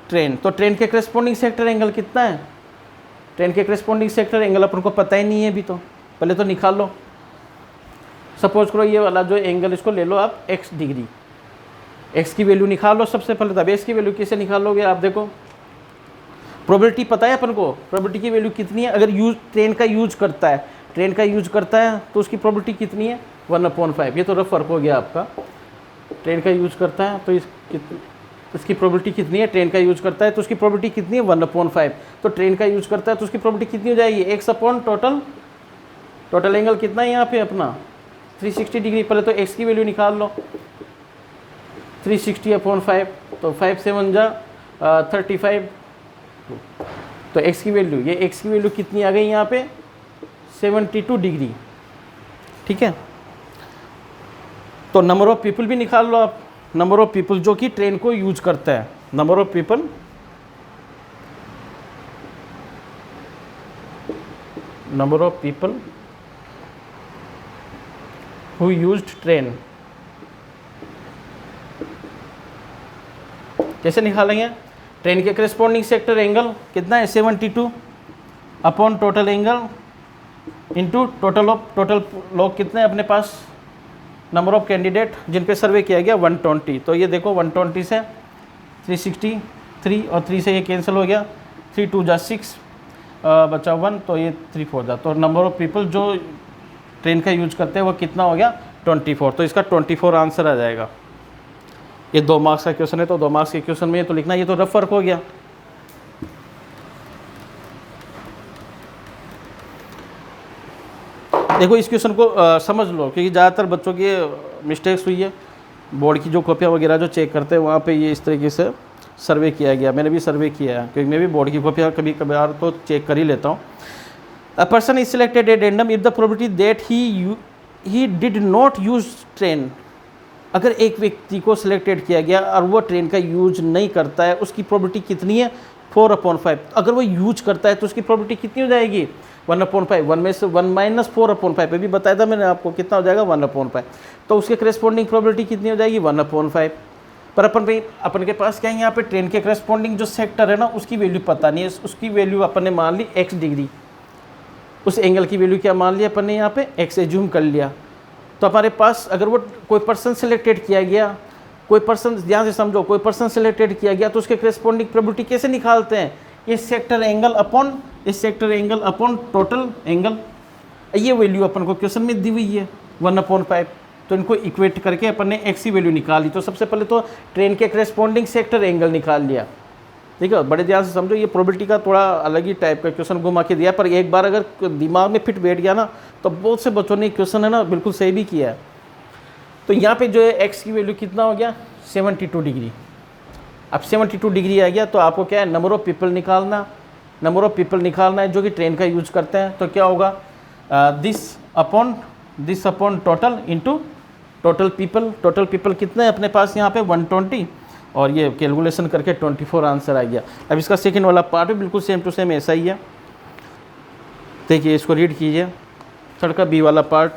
train. तो ट्रेन के करेस्पॉन्डिंग सेक्टर एंगल कितना है, ट्रेन के करेस्पॉन्डिंग सेक्टर एंगल अपन को पता ही नहीं है अभी, तो पहले तो निकाल लो। सपोज करो ये वाला जो एंगल इसको ले लो आप x डिग्री, x की वैल्यू निकाल लो सबसे पहले। तब x की वैल्यू कैसे निकालोगे आप, देखो प्रोबेबिलिटी पता है अपन को, प्रोबेबिलिटी की वैल्यू कितनी है, अगर ट्रेन का यूज करता है तो उसकी प्रोबेबिलिटी कितनी है, 1/5। ये तो रफ फर्क हो गया आपका, ट्रेन का यूज करता है तो इसकी प्रोबेबिलिटी कितनी है, ट्रेन का यूज करता है तो उसकी प्रोबेबिलिटी कितनी है, 1/5। तो ट्रेन का यूज करता है तो उसकी प्रोबेबिलिटी कितनी हो जाएगी, टोटल एंगल कितना है यहाँ पे अपना 360 डिग्री। पहले तो x की वैल्यू निकाल लो, 360/5, तो 5 × 7 = 35। तो x की वैल्यू कितनी आ गई यहाँ पे, 72 डिग्री। ठीक है, तो नंबर ऑफ पीपल भी निकाल लो आप, नंबर ऑफ पीपल जो कि ट्रेन को यूज करता है, number of people who used train. कैसे निकालेंगे, ट्रेन के करेस्पॉन्डिंग सेक्टर एंगल कितना है, 72 upon total angle into total लोग कितने हैं अपने पास, नंबर ऑफ कैंडिडेट जिन पे सर्वे किया गया 120। तो ये देखो 120 से 363 और 3 से ये कैंसिल हो गया, 3 2 = 6 बचा 1, तो ये 3 4 जा, तो नंबर ऑफ पीपल जो ट्रेन का यूज करते हैं वो कितना हो गया, 24। तो इसका 24 आंसर आ जाएगा। ये 2 मार्क्स का क्वेश्चन है, तो 2 मार्क्स के क्वेश्चन में ये तो लिखना, ये तो रफ फर्क हो गया। देखो इस क्वेश्चन को समझ लो, क्योंकि ज़्यादातर बच्चों की मिस्टेक्स हुई है, बोर्ड की जो कॉपियाँ वगैरह जो चेक करते हैं वहाँ पे ये इस तरीके से सर्वे किया गया। मैंने भी सर्वे किया है, क्योंकि मैं भी बोर्ड की कॉपियाँ कभी कभार तो चेक कर ही लेता हूँ। A person is selected at random if the probability that he did not use train. अगर एक व्यक्ति को सिलेक्टेड किया गया और वो ट्रेन का यूज नहीं करता है, उसकी प्रोबेबिलिटी कितनी है? 4/5। अगर वो यूज करता है तो उसकी प्रोबेबिलिटी कितनी हो जाएगी? 1/5। 1 में से 1 माइनस 4/5 अभी बताया था मैंने आपको, कितना हो जाएगा? 1/5। तो उसके करेस्पॉन्डिंग प्रोबेबिलिटी कितनी हो जाएगी? 1/5। पर अपन के पास क्या है, यहाँ पे ट्रेन के करेस्पॉन्डिंग जो सेक्टर है ना, उसकी वैल्यू पता नहीं है। उसकी वैल्यू अपन ने मान ली x डिग्री, उस एंगल की वैल्यू क्या मान लिया अपन ने? यहाँ पे x एज्यूम कर लिया। तो हमारे पास अगर वो कोई पर्सन सिलेक्टेड किया गया, कोई पर्सन, ध्यान से समझो, कोई पर्सन सिलेक्टेड किया गया तो उसके करेस्पॉन्डिंग प्रोबेबिलिटी कैसे निकालते हैं? इस sector angle upon total angle. ये वैल्यू अपन को क्वेश्चन में दी हुई है 1/5। तो इनको इक्वेट करके अपन ने x की वैल्यू निकाली। तो सबसे पहले तो ट्रेन के करेस्पॉन्डिंग सेक्टर एंगल निकाल लिया। ठीक है, बड़े ध्यान से समझो, ये प्रोबेबिलिटी का थोड़ा अलग ही टाइप का क्वेश्चन घुमा के दिया, पर एक बार अगर दिमाग में फिट बैठ गया ना, तो बहुत से बच्चों ने क्वेश्चन है ना बिल्कुल सही भी किया है। तो यहाँ पे जो है x की वैल्यू कितना हो गया? 72 डिग्री। अब 72 डिग्री आ गया तो आपको क्या है? नंबर ऑफ पीपल निकालना है जो कि ट्रेन का यूज करते हैं। तो क्या होगा? This upon total into total people कितने हैं अपने पास यहाँ पे? 120। और ये कैलकुलेशन करके 24 आंसर आ गया। अब इसका सेकंड वाला पार्ट भी बिल्कुल सेम टू सेम ऐसा ही है। देखिए, इसको रीड कीजिए, थर्ड का बी वाला पार्ट।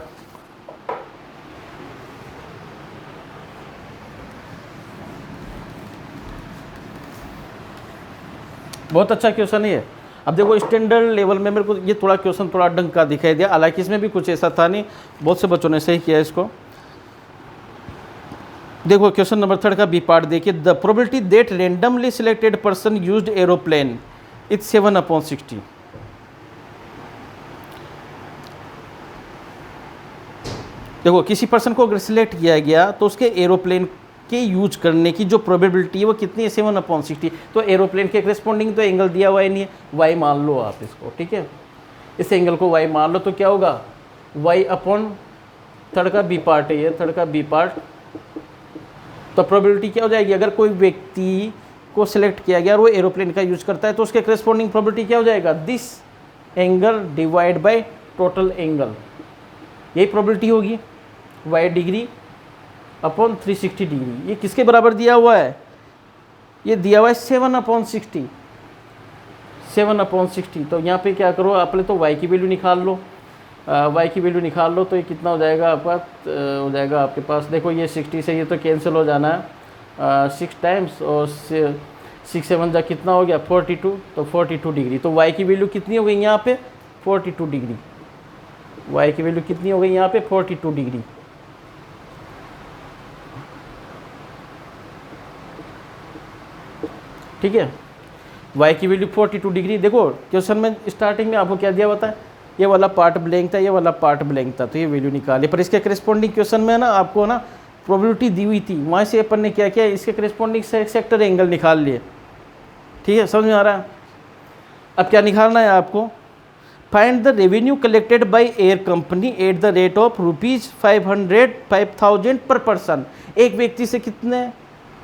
बहुत अच्छा क्वेश्चन है ये। अब देखो, स्टैंडर्ड लेवल में मेरे को ये थोड़ा क्वेश्चन थोड़ा ढंग का दिखाई दिया, हालांकि इसमें भी कुछ ऐसा था नहीं, बहुत से बच्चों ने सही किया इसको। देखो क्वेश्चन नंबर 3 का बी पार्ट देखिए। The probability that randomly selected person used aeroplane is 7/60। देखो, किसी पर्सन को अगर सिलेक्ट किया गया तो उसके एरोप्लेन के यूज करने की जो प्रोबेबिलिटी है वो कितनी है? 7/60। तो एरोप्लेन के करेस्पॉन्डिंग तो एंगल दिया हुआ ही नहीं है, y मान लो आप इसको। ठीक है, इस एंगल को y मान लो तो क्या होगा? y अपॉन थर्ड का बी पार्ट है, ये थर्ड का बी पार्ट। तो प्रोबेबिलिटी क्या हो जाएगी? अगर कोई व्यक्ति को सिलेक्ट किया गया और वो एरोप्लेन का यूज करता है तो उसके करेस्पॉन्डिंग प्रोबेबिलिटी क्या हो जाएगा? This angle divide by total angle, यही प्रोबेबिलिटी होगी। y degree upon 360 degree. ये किसके बराबर दिया हुआ है? ये दिया हुआ है 7/60। 7/60। तो यहाँ पे क्या करो, आप पहले तो y की वैल्यू निकाल लो। y की वैल्यू निकाल लो तो ये कितना हो जाएगा आपका? हो जाएगा आपके पास, देखो ये 60 से ये तो कैंसिल हो जाना है 6 टाइम्स, और 6 7 जा कितना हो गया? 42। तो 42 डिग्री। तो y की वैल्यू कितनी हो गई यहाँ पे? 42 डिग्री। y की वैल्यू कितनी हो गई यहाँ पे? 42 डिग्री। ठीक है, y की वैल्यू 42 डिग्री। देखो क्वेश्चन में स्टार्टिंग में आपको क्या दिया हुआ था? ये वाला पार्ट ब्लैंक था, ये वाला पार्ट ब्लैंक था, तो ये वैल्यू निकाली। पर इसके करेस्पॉन्डिंग क्वेश्चन में ना आपको ना प्रोबेबिलिटी दी हुई थी, वहाँ से अपन ने क्या किया? इसके करेस्पॉन्डिंग सेक्टर एंगल निकाल लिए। ठीक है, समझ में आ रहा है? अब क्या निकालना है आपको? Find the revenue collected by air company at the rate of ₹5,000 पर पर्सन। एक व्यक्ति से कितने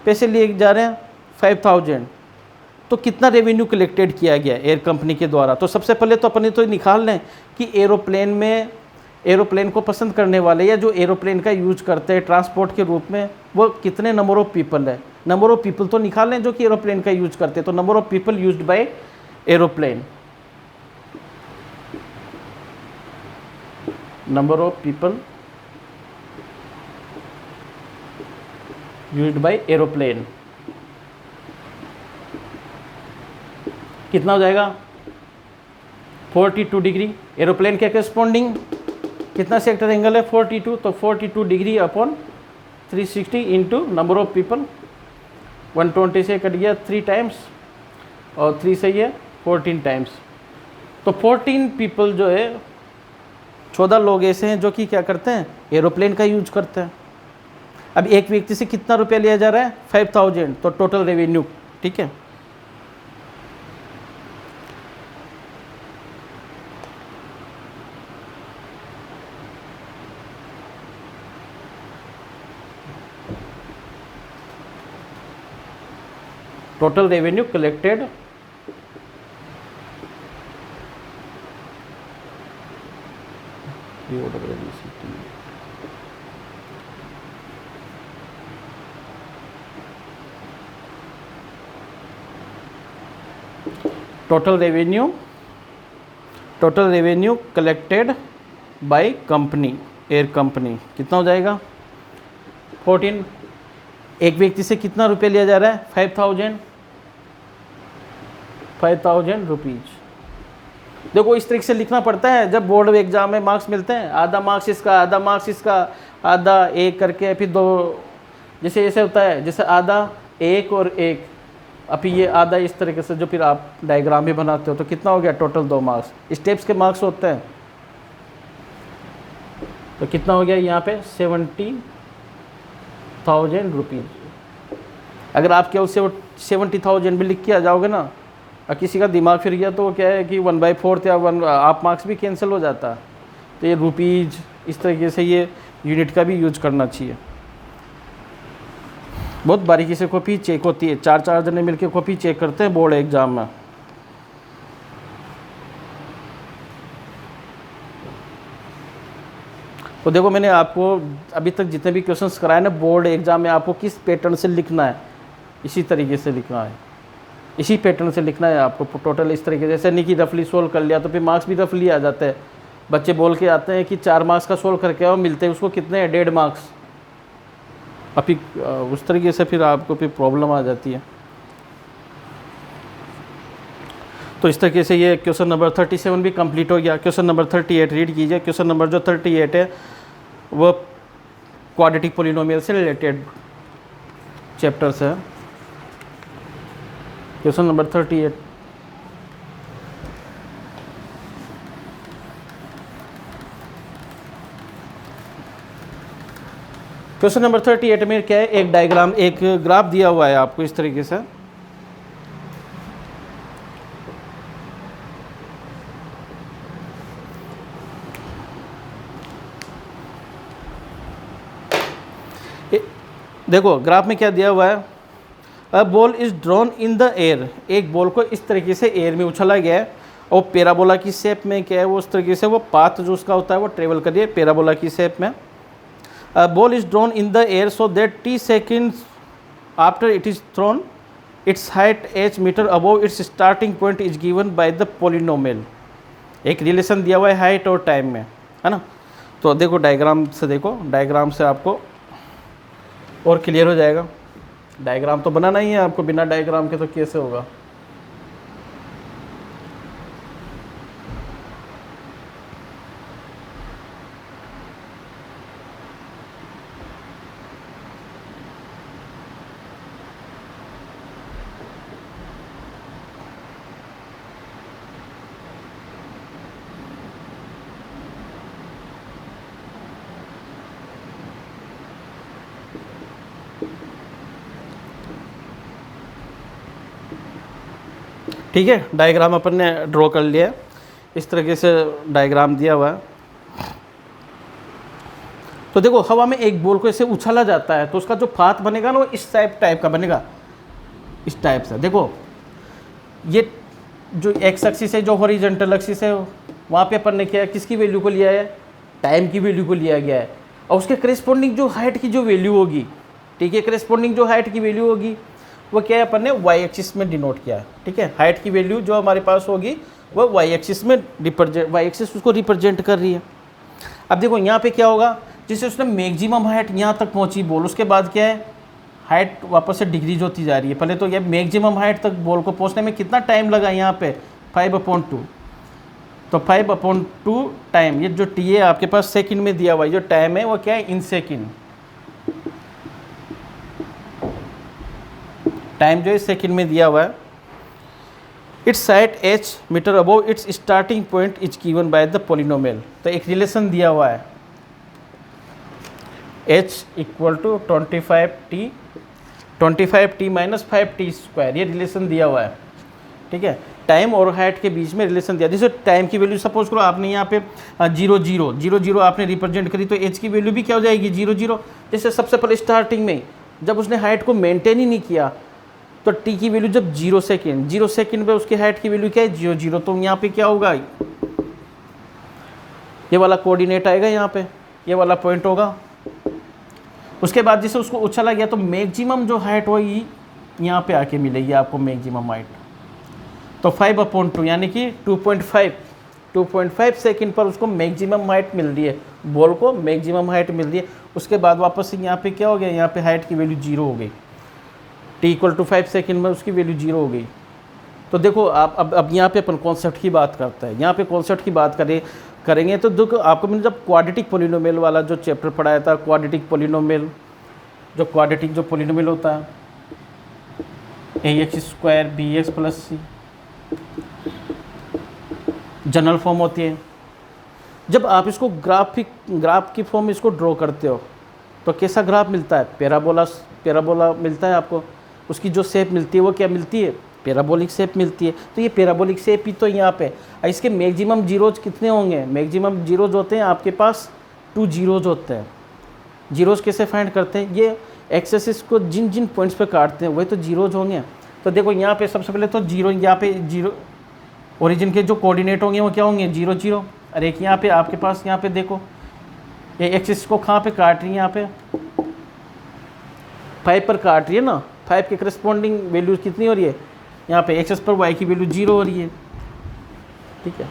पैसे लिए जा रहे हैं? 5,000। तो कितना रेवेन्यू कलेक्टेड किया गया एयर कंपनी के द्वारा? तो सबसे पहले तो अपने तो निकाल लें कि एरोप्लेन को पसंद करने वाले या जो एरोप्लेन का यूज करते हैं ट्रांसपोर्ट के रूप में, वो कितने नंबर ऑफ पीपल है। नंबर ऑफ पीपल तो निकाल लें जो कि एरोप्लेन का यूज करते हैं। तो number of people used by aeroplane, number of people used by aeroplane कितना हो जाएगा? 42 डिग्री। एरोप्लेन के करेस्पॉन्डिंग कितना सेक्टर एंगल है? 42। तो 42 degree upon 360 into number of people. 120 से कट गया 3 टाइम्स, और 3 से ये 14 टाइम्स। तो 14 पीपल जो है, 14 लोग ऐसे हैं जो कि क्या करते हैं? एरोप्लेन का यूज करते हैं। अब एक व्यक्ति से कितना रुपया लिया जा रहा है? 5,000। तो टोटल रेवेन्यू, ठीक है, total revenue collected POWCT। Total revenue collected by company, air company, कितना हो जाएगा 14। एक व्यक्ति से कितना रुपये लिया जा रहा है 5,000 रुपीज। देखो इस तरीके से लिखना पड़ता है जब बोर्ड एग्जाम में मार्क्स मिलते हैं, आधा मार्क्स इसका, आधा मार्क्स इसका, आधा एक करके, फिर दो, जैसे ऐसे होता है, जैसे आधा एक और एक, अभी ये आधा इस तरीके से जो फिर आप डायग्राम भी बनाते हो तो कितना हो गया टोटल 2 मार्क्स। स्टेप्स के मार्क्स होते हैं, तो कितना हो गया यहाँ पे 70,000 रुपीज़। अगर आप केवल 70,000 भी लिख के आ जाओगे ना, और किसी का दिमाग फिर गया तो वो क्या है कि 1/4 या 1 हाफ मार्क्स भी कैंसिल हो जाता है। तो ये रुपीज़ इस तरीके से ये यूनिट का भी यूज करना चाहिए। बहुत बारीकी से कॉपी चेक होती है, 4 जने मिलकर कॉपी चेक करते हैं बोर्ड एग्जाम में। तो देखो मैंने आपको अभी तक जितने भी क्वेश्चंस कराए ना बोर्ड एग्जाम में, आपको किस पैटर्न से लिखना है, इसी तरीके से लिखना है, इसी पैटर्न से लिखना है आपको टोटल इस तरीके से। जैसे नहीं कि रफली सोल्व कर लिया तो फिर मार्क्स भी रफली आ जाते हैं। बच्चे बोल के आते हैं कि 4 मार्क्स का सोल्व करके आओ, मिलते हैं उसको कितने हैं 1.5 मार्क्स। अभी उस तरीके से फिर आपको फिर प्रॉब्लम आ जाती है। तो इस तरीके से ये क्वेश्चन नंबर 37 भी कंप्लीट हो गया। क्वेश्चन नंबर 38 रीड कीजिए। क्वेश्चन नंबर जो 38 है वो क्वाड्रेटिक पोलिनोमियल से रिलेटेड चैप्टर से है। क्वेश्चन नंबर 38, क्वेश्चन नंबर 38 में क्या है, एक डायग्राम, एक ग्राफ दिया हुआ है आपको इस तरीके से। देखो ग्राफ में क्या दिया हुआ है, a ball is drawn in the air, एक बॉल को इस तरीके से एयर में उछला गया है और पैराबोला की शेप में क्या है वो उस तरीके से वो पाथ जो उसका होता है वो ट्रेवल कर रही है पैराबोला की शेप में। A ball is drawn in the air so that t seconds after it is thrown, its height h meter above its starting point is given by the polynomial। एक relation दिया हुआ है height और time में, है ना। तो देखो डायग्राम से, देखो डायग्राम से आपको और क्लियर हो जाएगा। डायग्राम तो बनाना ही है आपको, बिना डायग्राम के तो कैसे होगा। ठीक है, डायग्राम अपन ने ड्रॉ कर लिया। इस तरीके से डायग्राम दिया हुआ है। तो देखो हवा में एक बॉल को ऐसे उछाला जाता है तो उसका जो पाथ बनेगा ना वो इस टाइप का बनेगा, इस टाइप से। देखो ये जो एक्स एक्सिस है, जो हॉरिजॉन्टल एक्सिस है, वहाँ पे अपन ने क्या है, किसकी वैल्यू को लिया है, टाइम की वैल्यू को लिया गया है। और उसके करेस्पॉन्डिंग जो हाइट की जो वैल्यू होगी, ठीक है, करेस्पॉन्डिंग जो हाइट की वैल्यू होगी वो क्या है, अपन ने वाई एक्सिस में डिनोट किया है। ठीक है, हाइट की वैल्यू जो हमारे पास होगी वो वाई एक्सिस में रिप्रेजेंट, वाई एक्सिस उसको रिप्रेजेंट कर रही है। अब देखो यहाँ पे क्या होगा, जिससे उसने मैक्सिमम हाइट यहाँ तक पहुँची बॉल, उसके बाद क्या है हाइट वापस से डिक्रीज होती जा रही है। पहले तो ये मैक्सिमम हाइट तक बॉल को पहुँचने में कितना टाइम लगा यहाँ पे 5/2, तो 5/2 टाइम, ये जो टी है आपके पास सेकंड में दिया हुआ है, जो टाइम है वो क्या है इन सेकंड, टाइम जो है सेकंड में दिया हुआ है। Its height h metre above its starting point is given by the polynomial. तो एक रिलेशन दिया हुआ है h equal to 25t minus 5t², ये रिलेशन दिया हुआ है। ठीक है, टाइम और हाइट के बीच में रिलेशन दिया। जैसे टाइम की वैल्यू सपोज करो आपने यहाँ पे 0 आपने रिप्रेजेंट करी, तो h की वैल्यू भी क्या हो जाएगी 0। जैसे सबसे पहले स्टार्टिंग में जब उसने हाइट को मेंटेन ही नहीं किया तो t की वैल्यू जब 0 सेकेंड पे उसकी हाइट की वैल्यू क्या है 0, तो यहाँ पे क्या होगा, ये वाला कोऑर्डिनेट आएगा यहाँ पे, ये वाला पॉइंट होगा। उसके बाद जैसे उसको उछला गया तो मैक्सिमम जो हाइट होगी यहाँ पे आके मिलेगी आपको मैक्सिमम हाइट। तो 5/2 यानी कि 2.5 सेकंड पर उसको मैक्सिमम हाइट मिल रही है, बॉल को मैक्सिमम हाइट मिल रही है। उसके बाद वापस से यहाँ पे क्या हो गया, यहाँ पे हाइट की वैल्यू 0 हो गई। t=5 सेकंड में उसकी वैल्यू 0 हो गई। तो देखो आप अब यहाँ पे अपन कॉन्सेप्ट की बात करते हैं, यहाँ पे कॉन्सेप्ट की बात करेंगे तो देखो आपको मैंने जब क्वाड्रेटिक पोलिनोमियल वाला जो चैप्टर पढ़ाया था, क्वाड्रेटिक पोलिनोमियल, जो क्वाड्रेटिक जो पोलिनोमियल होता है ax² bx + c, general form होती है। जब आप इसको ग्राफ की फॉर्म में इसको ड्रॉ करते हो तो कैसा ग्राफ मिलता है, पैराबोला मिलता है आपको। उसकी जो शेप मिलती है वो क्या मिलती है, पैराबोलिक शेप मिलती है। तो ये पैराबोलिक शेप ही तो यहाँ पे, इसके मैक्सिमम जीरोज कितने होंगे, मैक्सिमम जीरोज होते हैं आपके पास 2 जीरोज होते हैं। जीरोज कैसे फाइंड करते हैं, ये एक्सेसिस को जिन जिन पॉइंट्स पे काटते हैं वही तो जीरोज होंगे। तो देखो यहाँ पे सबसे पहले तो जीरो, यहाँ पे जीरो ओरिजिन के जो कोऑर्डिनेट होंगे वो क्या होंगे 0 0। और एक यहाँ पे आपके पास, यहाँ पे देखो ये एक्सिस को कहाँ पे काट रही है, यहाँ पे 5 पर काट रही है ना। 5 के करस्पॉन्डिंग वैल्यू कितनी हो रही है, यहाँ पे एक्सेस पर y की वैल्यू 0 हो रही है, ठीक है।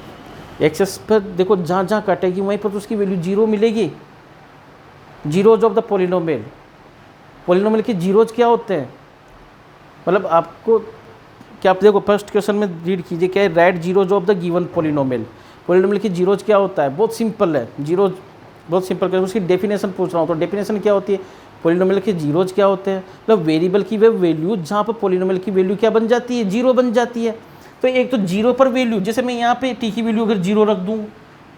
एक्सेस पर देखो जहाँ जहाँ काटेगी वहीं पर तो उसकी वैल्यू 0 मिलेगी। Zeros of the polynomial, polynomial के जीरोज क्या होते हैं, मतलब आपको क्या, आप देखो फर्स्ट क्वेश्चन में रीड कीजिए क्या है, right zeros of the given polynomial. Polynomial की जीरोज क्या होता है, बहुत सिंपल है, जीरोज बहुत सिंपल। उसकी डेफिनेशन पूछ रहा हूँ तो डेफिनेशन क्या होती है, पोलिनोमियल के जीरोज क्या होते हैं, मतलब वेरिएबल की वे वैल्यू जहाँ पर पोलिनोमियल की वैल्यू क्या बन जाती है, 0 बन जाती है। तो एक तो 0 पर वैल्यू, जैसे मैं यहाँ पे t की वैल्यू अगर 0 रख दूँ,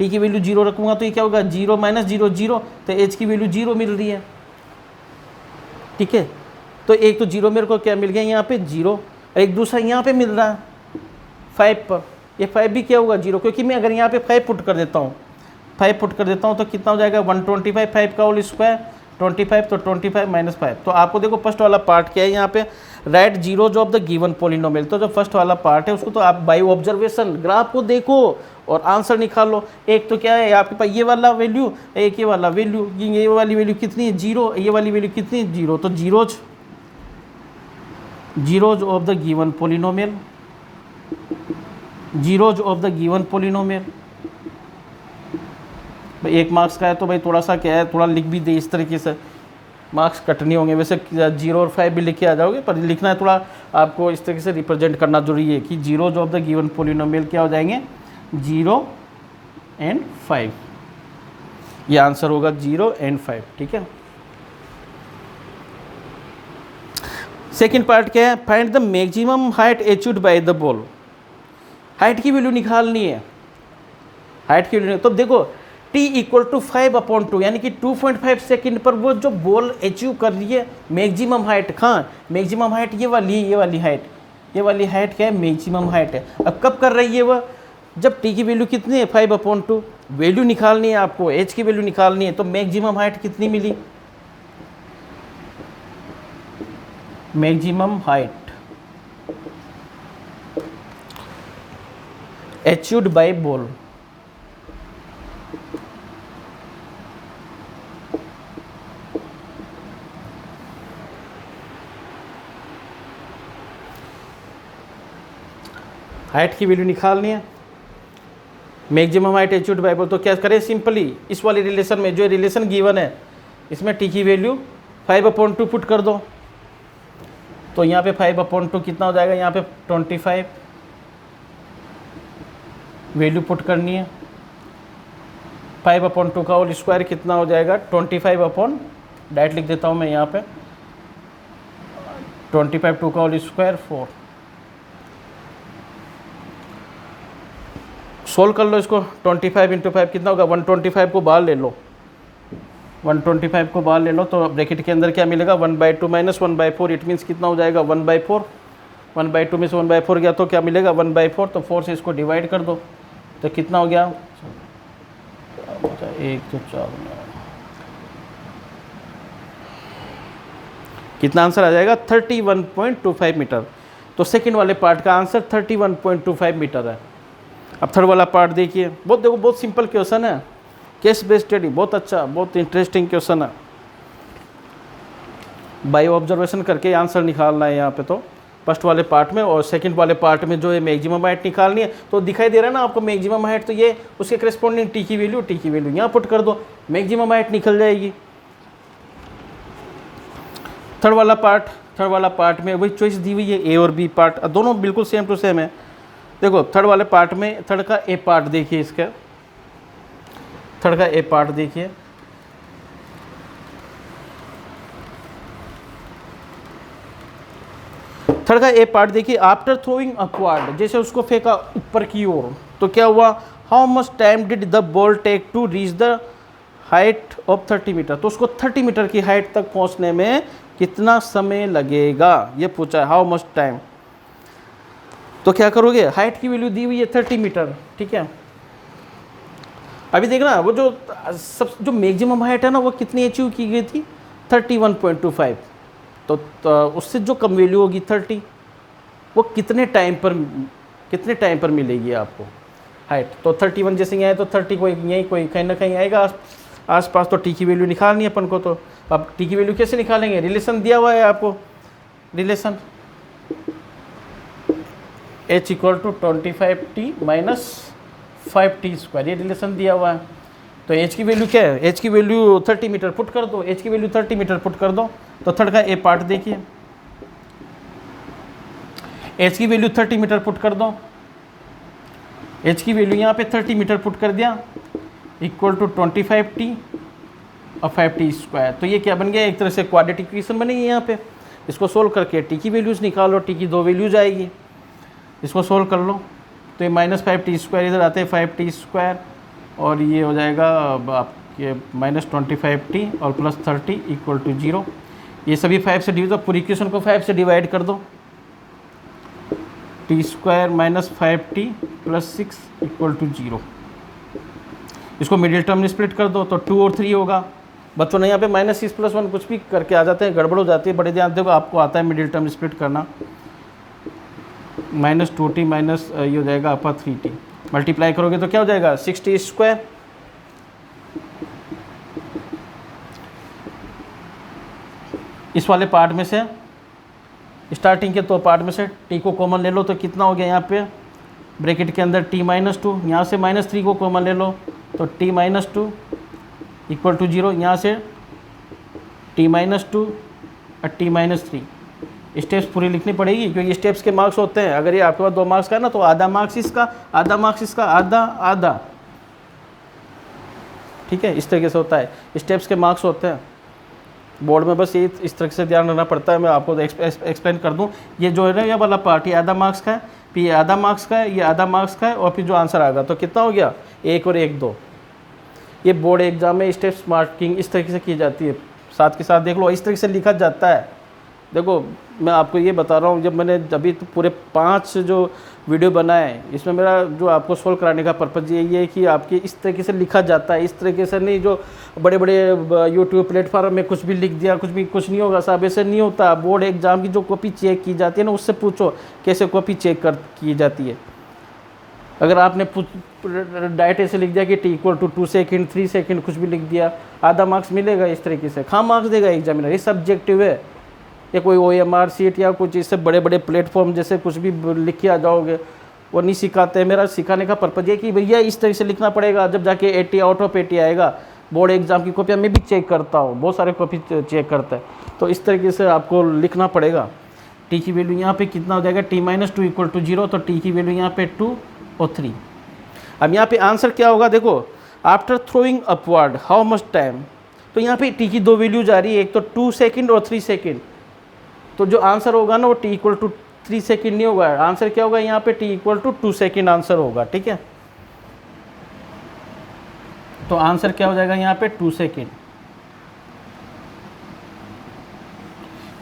t की वैल्यू 0 रखूँगा तो ये क्या होगा 0 - 0 0, तो h की वैल्यू 0 मिल रही है, ठीक है। तो एक तो 0 मेरे को क्या मिल गया यहाँ पे 0, एक दूसरा यहाँ पे मिल रहा है 5 पर, ये 5 भी क्या होगा 0, क्योंकि मैं अगर यहाँ पे 5 पुट कर देता हूँ, 5 पुट कर देता हूँ तो कितना हो जाएगा 125, 5 का होल स्क्वायर 25, तो 25 - 5। तो आपको देखो फर्स्ट वाला पार्ट क्या है, यहाँ पे right zeros of the given polynomial. तो जो फर्स्ट वाला पार्ट है उसको तो आप बाय ऑब्जर्वेशन ग्राफ को देखो और आंसर निकालो। एक तो क्या है आपके पास ये वाला वैल्यू, एक ये वाला वैल्यू, ये वाली वैल्यू कितनी है 0, ये वाली वैल्यू कितनी है 0। तो zeros of the given polynomial, zeros of the given polynomial. भाई 1 मार्क्स का है तो भाई थोड़ा सा क्या है, थोड़ा लिख भी दे इस तरीके से, मार्क्स कट नहीं होंगे। वैसे 0 और 5 भी लिख के आ जाओगे, पर लिखना है थोड़ा आपको इस तरीके से रिप्रेजेंट करना जरूरी है कि zeros of the given polynomial क्या हो जाएंगे 0 और 5। ये आंसर होगा 0 और 5, ठीक है। सेकेंड पार्ट क्या है, find the maximum height achieved by the ball. Height की वैल्यू निकालनी है, हाइट की वैल्यू। तो देखो t = 5/2 यानी कि 2.5 सेकंड पर वो जो बॉल अचीव कर रही है मैक्सिमम हाइट। कहाँ मैक्सिमम हाइट, ये वाली है, ये वाली हाइट, ये वाली हाइट क्या है मैक्सिमम हाइट है। अब कब कर रही है वह, जब t की वैल्यू कितनी है 5/2, वैल्यू निकालनी है आपको, h की वैल्यू निकालनी है। तो मैक्सिमम हाइट कितनी मिली, maximum height achieved by ball, height की वैल्यू निकालनी है, maximum height achieved by ball. तो क्या करें, सिंपली इस वाले रिलेशन में जो रिलेशन गिवन है इसमें t की वैल्यू 5/2 पुट कर दो। तो यहाँ पे 5/2 कितना हो जाएगा, यहाँ पे 25 वैल्यू पुट करनी है। 5/2 का होल स्क्वायर कितना हो जाएगा 25 डायरेक्ट लिख देता हूँ मैं यहाँ पे 25 2 का होल स्क्वायर 4। सोल्व कर लो इसको, 25 × 5 कितना होगा 125 को बाहर ले लो, 125 को बाहर ले लो। तो ब्रैकेट के अंदर क्या मिलेगा 1/2 - 1/4, इट मीन्स कितना हो जाएगा 1/4। 1/2 में से 1/4 गया तो क्या मिलेगा 1/4। तो 4 से इसको डिवाइड कर दो तो कितना हो गया 1 तो 4, कितना आंसर आ जाएगा 31.25 मीटर। तो सेकंड वाले पार्ट का आंसर 31.25 मीटर है। अब थर्ड वाला पार्ट देखिए, बहुत देखो बहुत सिंपल क्वेश्चन है, केस बेस्ड स्टडी, बहुत अच्छा, बहुत इंटरेस्टिंग क्वेश्चन है। बाई ऑब्जर्वेशन करके आंसर निकालना है यहाँ पे तो फर्स्ट वाले पार्ट में, और सेकंड वाले पार्ट में जो है मैक्सिमम हाइट निकालनी है। तो दिखाई दे रहा है ना आपको मैक्सिमम हाइट, तो ये उसके करेस्पॉन्डिंग टी की वैल्यू यहाँ पुट कर दो, मैक्सिमम हाइट निकल जाएगी। थर्ड वाला पार्ट में वही चॉइस दी हुई है, ए और बी पार्ट दोनों बिल्कुल सेम टू सेम है। देखो थर्ड वाले पार्ट में थर्ड का ए पार्ट देखिए, इसका थर्ड का ए पार्ट देखिए, थर्ड का ए पार्ट देखिए, आफ्टर थ्रोइंग अपवर्ड, जैसे उसको फेंका ऊपर की ओर तो क्या हुआ, how much time did the ball take to reach the height of 30 metre, तो उसको 30 मीटर की हाइट तक पहुंचने में कितना समय लगेगा, ये पूछा है, हाउ मच टाइम। तो क्या करोगे, हाइट की वैल्यू दी हुई है 30 मीटर, ठीक है। अभी देखना वो जो मैक्सिमम हाइट है ना वो कितनी अचीव की गई थी, 31.25, तो उससे जो कम वैल्यू होगी 30, वो कितने टाइम पर मिलेगी आपको हाइट। तो 31 जैसे यहाँ है तो 30 कोई यहीं कोई कहीं ना कहीं आएगा आसपास, तो टी की वैल्यू निकालनी है अपन को। तो अब टी की वैल्यू कैसे निकालेंगे, रिलेशन दिया हुआ है आपको, relation h equal to 25t minus 5t², ये रिलेशन दिया हुआ है। तो h की वैल्यू क्या है, h की वैल्यू 30 मीटर पुट कर दो, h की वैल्यू 30 मीटर पुट कर दो। तो थर्ड का ए पार्ट देखिए, h की वैल्यू 30 मीटर पुट कर दो, h की वैल्यू यहाँ पे 30 मीटर पुट कर दिया, इक्वल टू 25t और 5t²। तो ये क्या बन गया, एक तरह से क्वाड्रेटिक इक्वेशन बनेगी यहाँ पे। इसको सोल्व करके टी की वैल्यूज़ निकालो, टी की 2 वैल्यूज आएगी, इसको सोल्व कर लो। तो ये माइनस 5t² इधर आते हैं 5t², और ये हो जाएगा आपके माइनस 25t और प्लस 30 इक्वल टू 0। ये सभी 5 से डिवाइड, तो पूरी इक्वेशन को 5 से डिवाइड कर दो, t² minus 5t plus 6 equal to 0। इसको मिडिल टर्म में स्प्लिट कर दो तो 2 और 3 होगा। बच्चों ने यहाँ पे माइनस 6 प्लस 1 कुछ भी करके आ जाते हैं, गड़बड़ हो जाती है, बड़े ध्यान देखो आपको आता है मिडिल टर्म स्प्लिट करना। माइनस 2t माइनस ये हो जाएगा आपका 3t, मल्टीप्लाई करोगे तो क्या हो जाएगा 60²। इस वाले पार्ट में से स्टार्टिंग के तो पार्ट में से t को कॉमन ले लो तो कितना हो गया यहाँ पे ब्रैकेट के अंदर t माइनस 2, यहाँ से माइनस 3 को कॉमन ले लो तो t माइनस 2 इक्वल टू 0, यहाँ से t माइनस 2 और t माइनस 3। स्टेप्स पूरी लिखनी पड़ेगी क्योंकि स्टेप्स के मार्क्स होते हैं। अगर ये आपके पास 2 मार्क्स का है ना तो आधा मार्क्स इसका, आधा मार्क्स इसका, आधा आधा, ठीक है। इस तरीके से होता है, स्टेप्स के मार्क्स होते हैं बोर्ड में, बस ये इस तरह से ध्यान रखना पड़ता है। मैं आपको एक्सप्लेन कर दूं, ये जो है ना ये वाला पार्ट ये आधा मार्क्स का है, फिर ये आधा मार्क्स का है, ये आधा मार्क्स का है, और फिर जो आंसर आएगा तो कितना हो गया 1 और 1 2। ये बोर्ड एग्जाम में स्टेप्स मार्किंग इस तरीके से की जाती है, साथ के साथ देख लो इस तरीके से लिखा जाता है। देखो मैं आपको ये बता रहा हूँ, जब मैंने अभी तो पूरे 5 जो वीडियो बनाए इसमें मेरा जो आपको सोल्व कराने का पर्पज़ यही है कि आपकी इस तरीके से लिखा जाता है, इस तरीके से नहीं जो बड़े बड़े यूट्यूब प्लेटफॉर्म में कुछ भी लिख दिया कुछ नहीं होगा साहब, ऐसे नहीं होता। बोर्ड एग्जाम की जो कॉपी चेक की जाती है ना उससे पूछो कैसे कॉपी चेक की जाती है। अगर आपने डायरेक्ट ऐसे लिख दिया कि t equal to 2 second 3 second कुछ भी लिख दिया, आधा मार्क्स मिलेगा इस तरीके से, खाम मार्क्स देगा एग्जामिनर। ये सब्जेक्टिव है, या कोई OMR सीट या कुछ इससे बड़े बड़े प्लेटफॉर्म जैसे कुछ भी लिख के आ जाओगे, वो नहीं सिखाते हैं। मेरा सिखाने का पर्पज़ ये कि भैया इस तरह से लिखना पड़ेगा, जब जाके 80 आउट ऑफ 80 आएगा। बोर्ड एग्जाम की कॉपियाँ मैं भी चेक करता हूँ, बहुत सारे कॉपी चेक करता है, तो इस तरीके से आपको लिखना पड़ेगा। टी की वैल्यू यहाँ पे कितना हो जाएगा, t माइनस 2 इक्वल टू 0, तो टी की वैल्यू यहाँ पे 2 और 3। अब यहाँ पे आंसर क्या होगा, देखो after throwing upward how much time, तो यहाँ पे टी की 2 वैल्यूज आ रही है, एक तो 2 सेकेंड और 3 सेकेंड। तो जो आंसर होगा ना वो t इक्वल टू 3 सेकेंड नहीं होगा, आंसर क्या होगा यहाँ पे t equal to 2 second answer होगा, ठीक है। तो आंसर क्या हो जाएगा यहाँ पे 2 सेकेंड।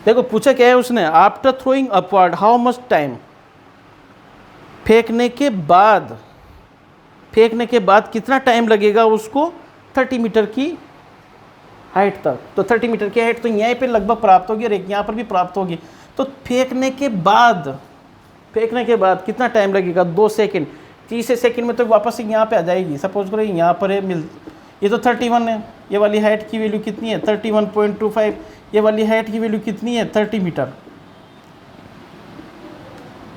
देखो पूछा क्या है उसने, after throwing upward how much time, फेंकने के बाद कितना टाइम लगेगा उसको 30 मीटर की हाइट तक। तो 30 मीटर की हाइट तो यहाँ पे लगभग प्राप्त होगी और एक यहाँ पर भी प्राप्त होगी। तो फेंकने के बाद कितना टाइम लगेगा, 2 सेकेंड। 30 सेकेंड में तो वापस यहाँ पे आ जाएगी। सपोज करो यहाँ पर है ये तो 31 है, ये वाली हाइट की वैल्यू कितनी है 31.25, ये वाली हाइट की वैल्यू कितनी है 30 मीटर,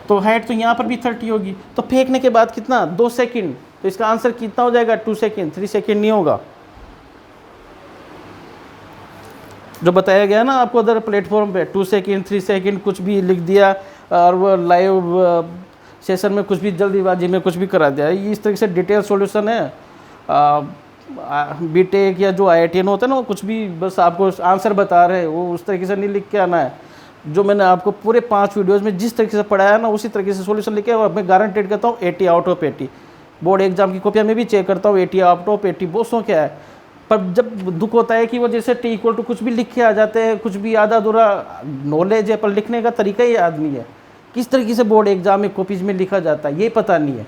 तो हाइट तो यहाँ पर भी 30 होगी। तो फेंकने के बाद कितना 2 सेकंड, तो इसका आंसर कितना हो जाएगा 2 सेकंड, 3 सेकंड नहीं होगा। जो बताया गया ना आपको अदर प्लेटफॉर्म पे 2 सेकंड 3 सेकंड कुछ भी लिख दिया और वो लाइव सेशन में कुछ भी जल्दीबाजी में कुछ भी करा दिया, ये इस तरीके से डिटेल सॉल्यूशन है। बीटेक या जो IITian होता है ना, वो कुछ भी बस आपको आंसर बता रहे हैं, वो उस तरीके से नहीं लिख के आना है। जो मैंने आपको पूरे 5 वीडियोज़ में जिस तरीके से पढ़ाया ना, उसी तरीके से सॉल्यूशन लिखे, और मैं गारंटेड करता हूँ 80 आउट ऑफ 80। बोर्ड एग्जाम की कॉपियाँ मैं भी चेक करता हूँ, 80 आउट ऑफ 80 बोसों क्या है। पर जब दुख होता है कि वो जैसे T = कुछ भी लिख के आ जाते हैं, कुछ भी आधा अधूरा नॉलेज है पर लिखने का तरीका ही याद नहीं है, किस तरीके से बोर्ड एग्जाम में कॉपीज में लिखा जाता है ये पता नहीं है,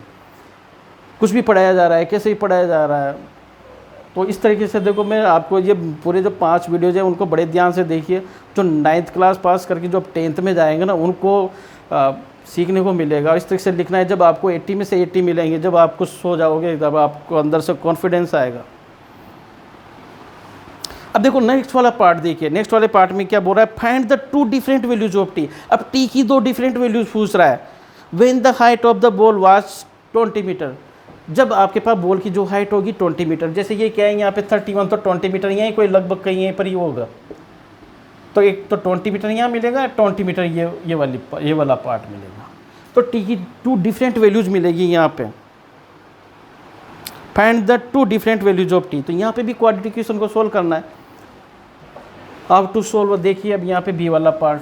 कुछ भी पढ़ाया जा रहा है कैसे भी पढ़ाया जा रहा है। तो इस तरीके से देखो, मैं आपको ये पूरे जो 5 वीडियोज़ हैं उनको बड़े ध्यान से देखिए। जो 9th क्लास पास करके जो 10th में जाएंगे ना, उनको सीखने को मिलेगा। इस तरीके से लिखना है, जब आपको 80 में से 80 मिलेंगे, जब आप कुछ सो जाओगे तब आपको अंदर से कॉन्फिडेंस आएगा। अब देखो नेक्स्ट वाला पार्ट देखिए, नेक्स्ट वाले पार्ट में क्या बोल रहा है, find the 2 different values of T. अब टी की 2 डिफरेंट वैल्यूज पूछ रहा है। When the height of the ball was 20 metre, जब आपके पास बॉल की जो हाइट होगी 20 मीटर, जैसे ये क्या है यहाँ पे 31, तो 20 मीटर यहीं कोई लगभग कहीं यहीं पर ही होगा, तो एक तो 20 मीटर यहाँ मिलेगा, 20 मीटर ये वाला पार्ट मिलेगा। तो टी की 2 डिफरेंट वैल्यूज मिलेगी यहाँ पे। Find the 2 different values of T, तो यहाँ पे भी क्वाड्रेटिक इक्वेशन को सोल्व करना है। हाउ टू सोल्व, देखिए अब यहाँ पे बी वाला पार्ट,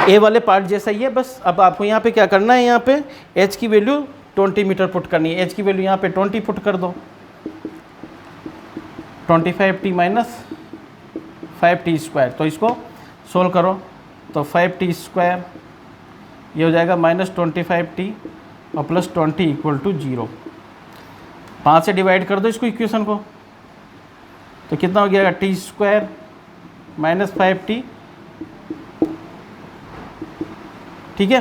ए वाले पार्ट जैसा ही है, बस अब आपको यहाँ पे क्या करना है, यहाँ पे एच की वैल्यू 20 मीटर पुट करनी है। एच की वैल्यू यहाँ पे 20 पुट कर दो, 25t माइनस 5t², तो इसको सोल्व करो तो 5t² ये हो जाएगा -25t और +20 = 0। 5 से डिवाइड कर दो इसको इक्वेशन को, तो कितना हो गया t² - 5t, ठीक है।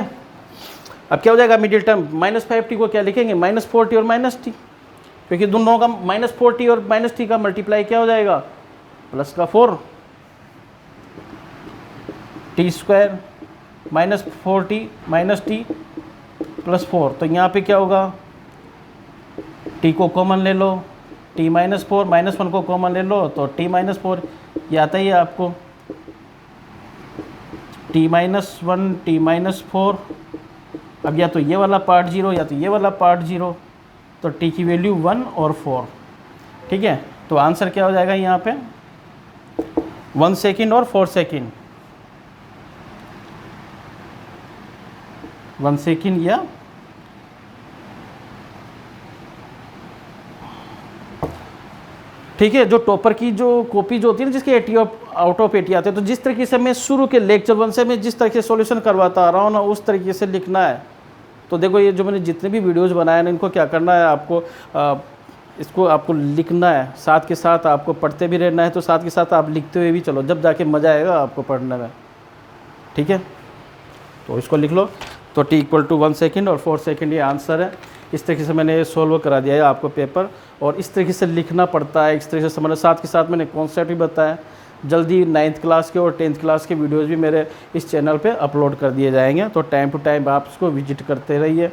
अब क्या हो जाएगा मिडिल टर्म, -5t को क्या लिखेंगे -4t और -t, क्योंकि दोनों का -4t और -t का मल्टीप्लाई क्या हो जाएगा प्लस का 4, t² -4t -t +4, तो यहाँ पे क्या होगा t को कॉमन ले लो, t -4 -1 को कॉमन ले लो तो t -4 ये आता ही है आपको, t -1 t -4। अब या तो ये वाला पार्ट 0 या तो ये वाला पार्ट 0, तो t की वैल्यू 1 और 4, ठीक है। तो आंसर क्या हो जाएगा यहाँ पे 1 सेकेंड और 4 सेकेंड, 1 सेकेंड या ठीक है। जो टॉपर की जो कॉपी जो होती है ना, जिसके 80 आउट ऑफ 80 आते हैं, तो जिस तरीके से मैं शुरू के लेक्चर 1 से मैं जिस तरीके से सॉल्यूशन करवाता आ रहा हूँ ना, उस तरीके से लिखना है। तो देखो ये जो मैंने जितने भी वीडियोस बनाए ना, इनको क्या करना है आपको, इसको आपको लिखना है, साथ के साथ आपको पढ़ते भी रहना है, तो साथ के साथ आप लिखते हुए भी चलो, जब जाके मज़ा आएगा आपको पढ़ने में, ठीक है। तो इसको लिख लो, तो t = 1 सेकेंड और 4 सेकेंड ये आंसर है। इस तरीके से मैंने सोल्व करा दिया है आपको पेपर, और इस तरीके से लिखना पड़ता है, इस तरीके से समझना। साथ के साथ मैंने कॉन्सेप्ट भी बताया। जल्दी 9th क्लास के और 10th क्लास के वीडियोस भी मेरे इस चैनल पे अपलोड कर दिए जाएंगे, तो टाइम टू टाइम आप इसको विजिट करते रहिए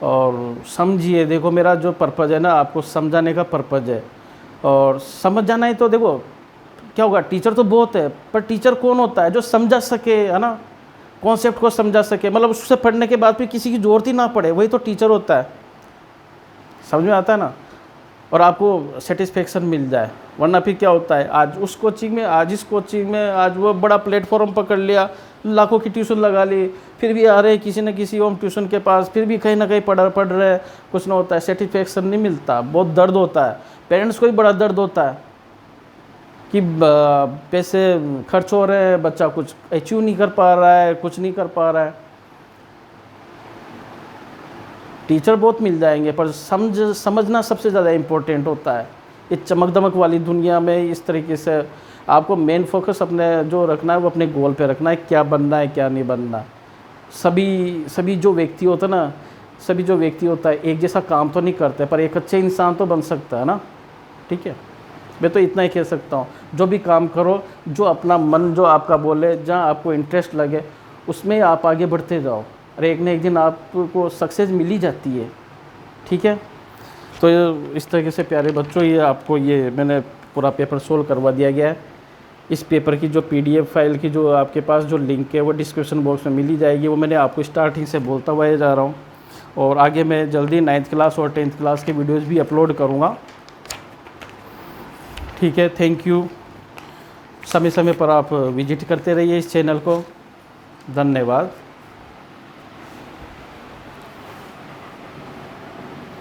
और समझिए। देखो मेरा जो पर्पज़ है ना, आपको समझाने का पर्पज़ है, और समझ जाना है। तो देखो क्या होगा, टीचर तो बहुत है, पर टीचर कौन होता है जो समझा सके, है ना, कॉन्सेप्ट को समझा सके, मतलब उससे पढ़ने के बाद फिर किसी की ज़रूरत ही ना पड़े, वही तो टीचर होता है। समझ में आता है ना, और आपको सेटिस्फेक्शन मिल जाए। वरना फिर क्या होता है, आज उस कोचिंग में, आज इस कोचिंग में, आज वो बड़ा प्लेटफॉर्म पकड़ लिया, लाखों की ट्यूशन लगा ली, फिर भी आ रहे किसी न किसी होम ट्यूशन के पास, फिर भी कहीं ना कहीं पढ़ रहे हैं, कुछ ना होता है, सेटिस्फेक्शन नहीं मिलता, बहुत दर्द होता है। पेरेंट्स को भी बड़ा दर्द होता है कि पैसे खर्च हो रहे हैं, बच्चा कुछ अचीव नहीं कर पा रहा है, कुछ नहीं कर पा रहा है। टीचर बहुत मिल जाएंगे, पर समझना सबसे ज़्यादा इम्पोर्टेंट होता है। इस चमक दमक वाली दुनिया में इस तरीके से आपको मेन फोकस अपने जो रखना है वो अपने गोल पे रखना है, क्या बनना है क्या नहीं बनना। सभी जो व्यक्ति होता है ना, सभी जो व्यक्ति होता है एक जैसा काम तो नहीं करते, पर एक अच्छे इंसान तो बन सकता है ना। ठीक है, मैं तो इतना ही कह सकता हूँ, जो भी काम करो, जो अपना मन जो आपका बोले, जहाँ आपको इंटरेस्ट लगे उसमें आप आगे बढ़ते जाओ, और एक न एक दिन आपको सक्सेस मिल ही जाती है। ठीक है, तो इस तरीके से प्यारे बच्चों, ये आपको ये मैंने पूरा पेपर सोल्व करवा दिया गया है। इस पेपर की जो PDF फाइल की जो आपके पास जो लिंक है वो डिस्क्रिप्शन बॉक्स में मिल ही जाएगी। वो मैंने आपको स्टार्टिंग से बोलता हुआ जा रहा हूँ, और आगे मैं जल्दी 9th क्लास और 10th क्लास के वीडियोज़ भी अपलोड करूँगा। ठीक है, थैंक यू। समय समय पर आप विजिट करते रहिए इस चैनल को। धन्यवाद।